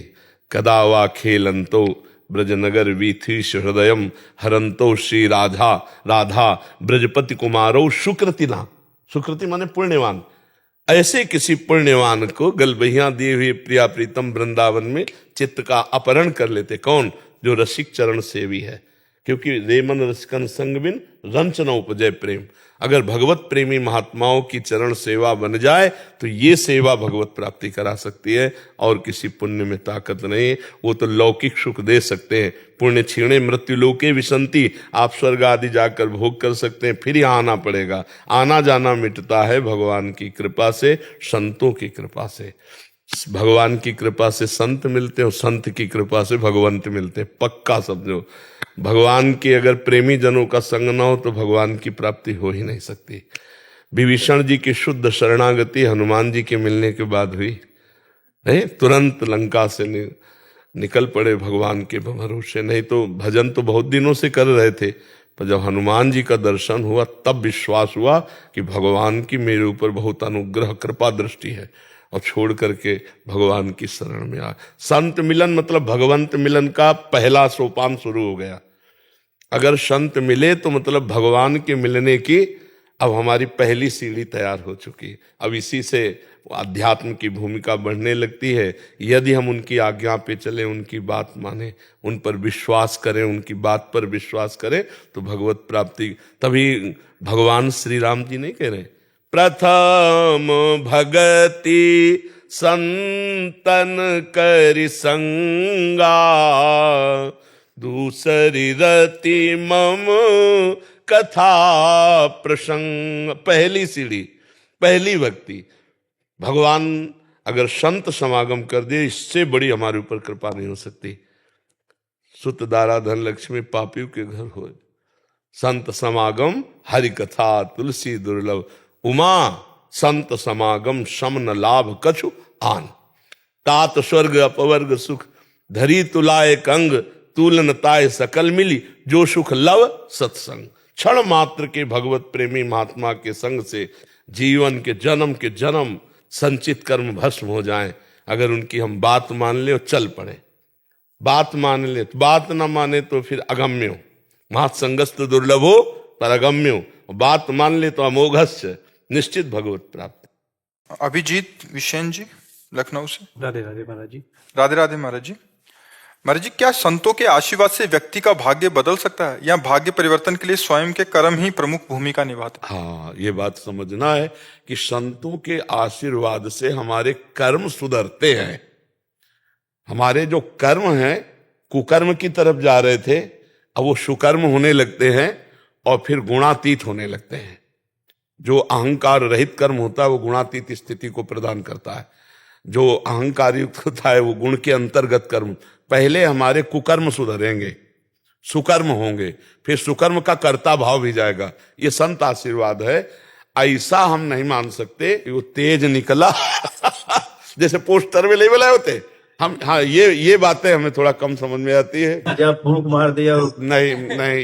कदा वा खेलंतो ब्रजनगर वीथीश हृदयम हरंतो श्री राधा राधा ब्रजपति कुमारो सुकृतिना। सुकृति माने पुण्यवान। ऐसे किसी पुण्यवान को गलबहियां दिए हुए प्रिया प्रीतम वृंदावन में चित्त का अपहरण कर लेते। कौन? जो रसिक चरण सेवी है। क्योंकि रेमन रसिकन संग बिन रंच न उपजय प्रेम। अगर भगवत प्रेमी महात्माओं की चरण सेवा बन जाए तो ये सेवा भगवत प्राप्ति करा सकती है, और किसी पुण्य में ताकत नहीं। वो तो लौकिक सुख दे सकते हैं। पुण्य क्षीणे मृत्यु लोके विसंति, आप स्वर्ग आदि जाकर भोग कर सकते हैं, फिर यहाँ आना पड़ेगा। आना जाना मिटता है भगवान की कृपा से, संतों की कृपा से। भगवान की कृपा से संत मिलते हैं और संत की कृपा से भगवंत मिलते हैं, पक्का समझो। भगवान के अगर प्रेमी जनों का संग न हो तो भगवान की प्राप्ति हो ही नहीं सकती। विभीषण जी की शुद्ध शरणागति हनुमान जी के मिलने के बाद हुई है। तुरंत लंका से निकल पड़े भगवान के भरोसे। नहीं तो भजन तो बहुत दिनों से कर रहे थे, पर जब हनुमान जी का दर्शन हुआ तब विश्वास हुआ कि भगवान की मेरे ऊपर बहुत अनुग्रह कृपा दृष्टि है, और छोड़ करके भगवान की शरण में आ। संत मिलन मतलब भगवंत मिलन का पहला सोपान शुरू हो गया। अगर संत मिले तो मतलब भगवान के मिलने की अब हमारी पहली सीढ़ी तैयार हो चुकी। अब इसी से अध्यात्म की भूमिका बढ़ने लगती है। यदि हम उनकी आज्ञा पे चले, उनकी बात माने, उन पर विश्वास करें, उनकी बात पर विश्वास करें, तो भगवत प्राप्ति। तभी भगवान श्री राम जी नहीं कह रहे प्रथम भगति संतन करि संगा, दूसरी रति मम कथा प्रसंग। पहली सीढ़ी, पहली भक्ति। भगवान अगर संत समागम कर दिए, इससे बड़ी हमारे ऊपर कृपा नहीं हो सकती। सुत दारा धन लक्ष्मी पापियों के घर हो, संत समागम हरि कथा तुलसी दुर्लभ, उमा संत समागम सम न लाभ कछु आन। तात स्वर्ग अपवर्ग सुख, धरी तुलाए कंग, तूलन ताय सकल मिली, जो सुख लव सत्संग। क्षण मात्र के भगवत प्रेमी महात्मा के संग से जीवन के जन्म संचित कर्म भस्म हो जाएं। अगर उनकी हम बात मान ले और चल पड़े, बात मान ले, बात ना माने तो फिर अगम्य हो। महासंगस्त दुर्लभ हो पर अगम्य हो, बात मान ले तो अमोघस्य, निश्चित भगवत प्राप्त।
अभिजीत विशेन जी लखनऊ से।
राधे राधे महाराज जी।
राधे राधे महाराज जी। महाराज जी, क्या संतों के आशीर्वाद से व्यक्ति का भाग्य बदल सकता है या भाग्य परिवर्तन के लिए स्वयं के कर्म ही प्रमुख भूमिका निभाते हैं?
हाँ, ये बात समझना है कि संतों के आशीर्वाद से हमारे कर्म सुधरते हैं। हमारे जो कर्म हैं, कुकर्म की तरफ जा रहे थे, अब वो सुकर्म होने लगते हैं और फिर गुणातीत होने लगते हैं। जो अहंकार रहित कर्म होता है वो गुणातीत स्थिति को प्रदान करता है। जो अहंकार युक्त होता है वो गुण के अंतर्गत कर्म। पहले हमारे कुकर्म सुधरेंगे, सुकर्म होंगे, फिर सुकर्म का कर्ता भाव भी जाएगा। ये संत आशीर्वाद है। ऐसा हम नहीं मान सकते कि वो तेज निकला जैसे पोस्टर में लेबल आए होते हम। हाँ, ये बातें हमें थोड़ा कम समझ में आती है।
जब फूंक मार दिया
नहीं नहीं,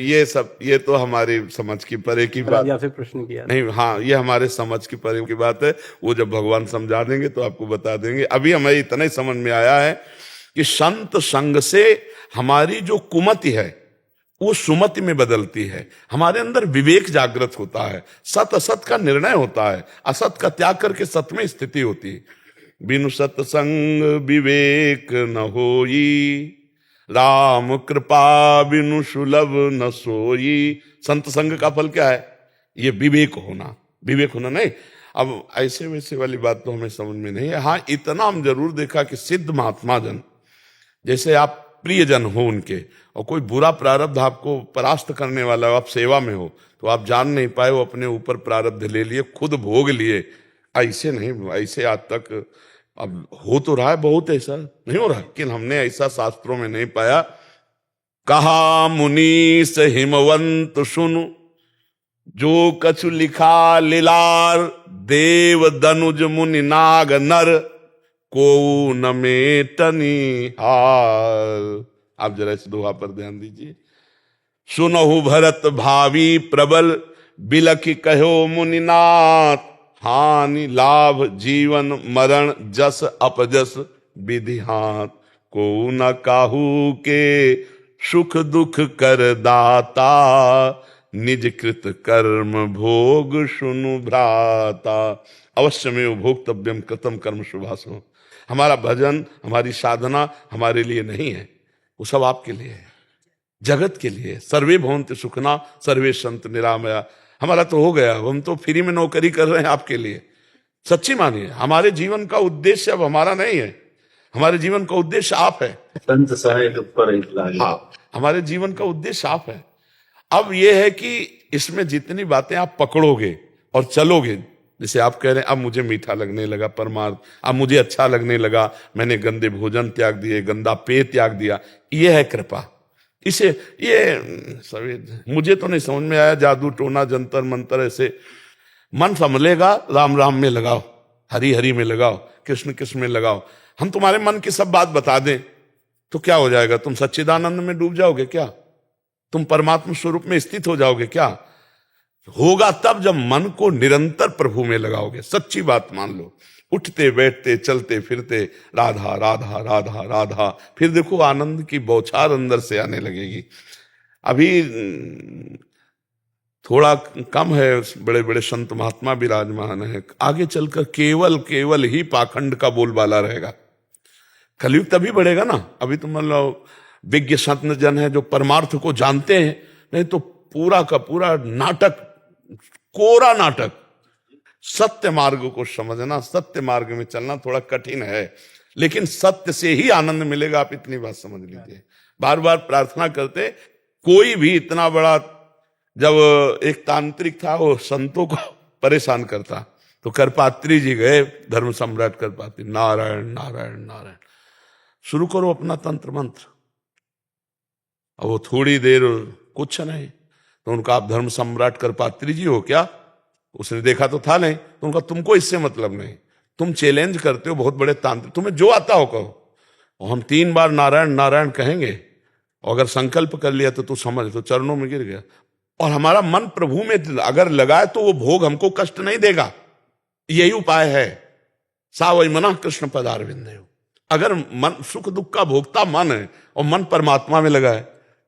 ये तो हमारी समझ की परे की बात।
या फिर प्रश्न किया
नहीं, हाँ, ये हमारे समझ की परे की बात है। वो जब भगवान समझा देंगे तो आपको बता देंगे। अभी हमें इतना ही समझ में आया है कि संत संग से हमारी जो कुमति है वो सुमति में बदलती है। हमारे अंदर विवेक जागृत होता है, सत असत का निर्णय होता है, असत का त्याग करके सत में स्थिति होती है। बिनु सत्संग विवेक न होई, राम कृपा बिनु सुलभ न सोई। संत संग का फल क्या है? ये विवेक होना। विवेक होना नहीं, अब ऐसे वैसे वाली बात तो हमें समझ में नहीं है। हाँ, इतना हम जरूर देखा कि सिद्ध महात्मा जन, जैसे आप प्रियजन हो उनके, और कोई बुरा प्रारब्ध आपको परास्त करने वाला हो, आप सेवा में हो, तो आप जान नहीं पाए, वो अपने ऊपर प्रारब्ध ले लिए, खुद भोग लिए। ऐसे नहीं, ऐसे आज तक अब हो तो रहा है, बहुत ऐसा नहीं हो रहा, लेकिन हमने ऐसा शास्त्रों में नहीं पाया। कहा मुनीस हिमवंत सुनु, जो कछु लिखा लीलार, देव दनुज मुनि नाग नर, को न मेटनी हार। आप जरा इस दोहा पर ध्यान दीजिए। सुनहु भरत भावी प्रबल, बिलखि कहो मुनिनाथ, हानि लाभ जीवन मरण जस अपजस विधि हाथ, को न काहू के सुख दुख कर दाता, निज कृत कर्म भोग सुनु भ्राता। अवश्य में भोक्तव्यम कृतम कर्म शुभासो। हमारा भजन, हमारी साधना हमारे लिए नहीं है, वो सब आपके लिए है, जगत के लिए। सर्वे भवन्ति सुखना सर्वे संत निरामया। हमारा तो हो गया, हम तो फ्री में नौकरी कर रहे हैं आपके लिए। सच्ची मानिए, हमारे जीवन का उद्देश्य अब हमारा नहीं है, हमारे जीवन का उद्देश्य आप है।
संत सहायक पर लागे।
हाँ, हमारे जीवन का उद्देश्य आप है। अब यह है कि इसमें जितनी बातें आप पकड़ोगे और चलोगे, जैसे आप कह रहे हैं अब मुझे मीठा लगने लगा परमार्थ, अब मुझे अच्छा लगने लगा, मैंने गंदे भोजन त्याग दिए, गंदा पेय त्याग दिया, ये है कृपा। इसे ये सभी मुझे तो नहीं समझ में आया। जादू टोना जंतर मंतर, ऐसे मन संभलेगा, राम राम में लगाओ, हरि हरि में लगाओ, कृष्ण कृष्ण में लगाओ। हम तुम्हारे मन की सब बात बता दें तो क्या हो जाएगा? तुम सच्चिदानंद में डूब जाओगे क्या? तुम परमात्मा स्वरूप में स्थित हो जाओगे क्या? होगा तब जब मन को निरंतर प्रभु में लगाओगे। सच्ची बात मान लो, उठते बैठते चलते फिरते राधा राधा राधा राधा, फिर देखो आनंद की बौछार अंदर से आने लगेगी। अभी थोड़ा कम है, बड़े बड़े संत महात्मा विराजमान है, आगे चलकर केवल केवल ही पाखंड का बोलबाला रहेगा। कलयुग तभी बढ़ेगा ना। अभी तो मान लो विज्ञ संत जन है जो परमार्थ को जानते हैं, नहीं तो पूरा का पूरा नाटक, कोरा नाटक। सत्य मार्ग को समझना, सत्य मार्ग में चलना थोड़ा कठिन है, लेकिन सत्य से ही आनंद मिलेगा। आप इतनी बात समझ लीजिए। बार बार प्रार्थना करते, कोई भी इतना बड़ा, जब एक तांत्रिक था वो संतों को परेशान करता, तो करपात्री जी गए, धर्म सम्राट करपात्री, नारायण नारायण नारायण, शुरू करो अपना तंत्र मंत्र। अब वो थोड़ी देर कुछ नहीं, तो उनका आप धर्म सम्राट करपात्री जी हो क्या? उसने देखा तो था नहीं, तो उनका तुमको इससे मतलब नहीं, तुम चैलेंज करते हो बहुत बड़े तांत्रिक, तुम्हें जो आता हो कहो। और हम 3 बार नारायण नारायण कहेंगे, और अगर संकल्प कर लिया तो तू समझ, तो चरणों में गिर गया। और हमारा मन प्रभु में अगर लगाए तो वो भोग हमको कष्ट नहीं देगा। यही उपाय है। सा वही मना कृष्ण पदारविंद। अगर मन सुख दुख का भोगता मन है और मन परमात्मा में लगा है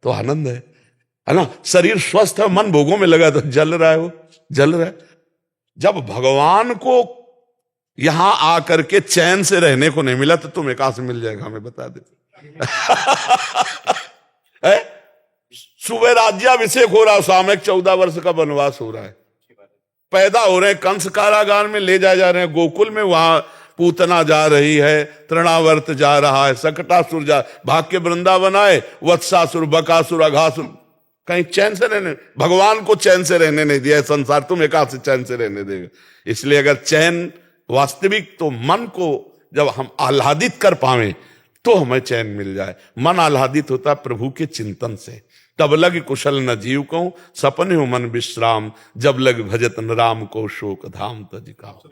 तो आनंद है ना। शरीर स्वस्थ है, मन भोगों में लगा है तो जल रहा है, वो जल रहा है। जब भगवान को यहां आकर के चैन से रहने को नहीं मिला तो तुम्हें कहां से मिल जाएगा? हमें बता दे। है? सुबह राज्याभिषेक हो रहा है, सामयिक 14 वर्ष का वनवास हो रहा है, पैदा हो रहे हैं, कंस कारागार में ले जाए जा रहे हैं, गोकुल में वहां पूतना जा रही है, तृणावर्त जा रहा है, सकटासुर जा, भाग के वृंदावन आए, वत्सासुर, बकासुर, अघासुर, कहीं चैन से रहने, भगवान को चैन से रहने नहीं दिया संसार, तुम एकाध से चैन से रहने देगा। इसलिए अगर चैन वास्तविक, तो मन को जब हम आह्लादित कर पावे तो हमें चैन मिल जाए। मन आह्लादित होता है प्रभु के चिंतन से। तब लग कुशल न जीव को, सपने हो मन विश्राम, जब लग भजत न राम को, शोक धाम तज का।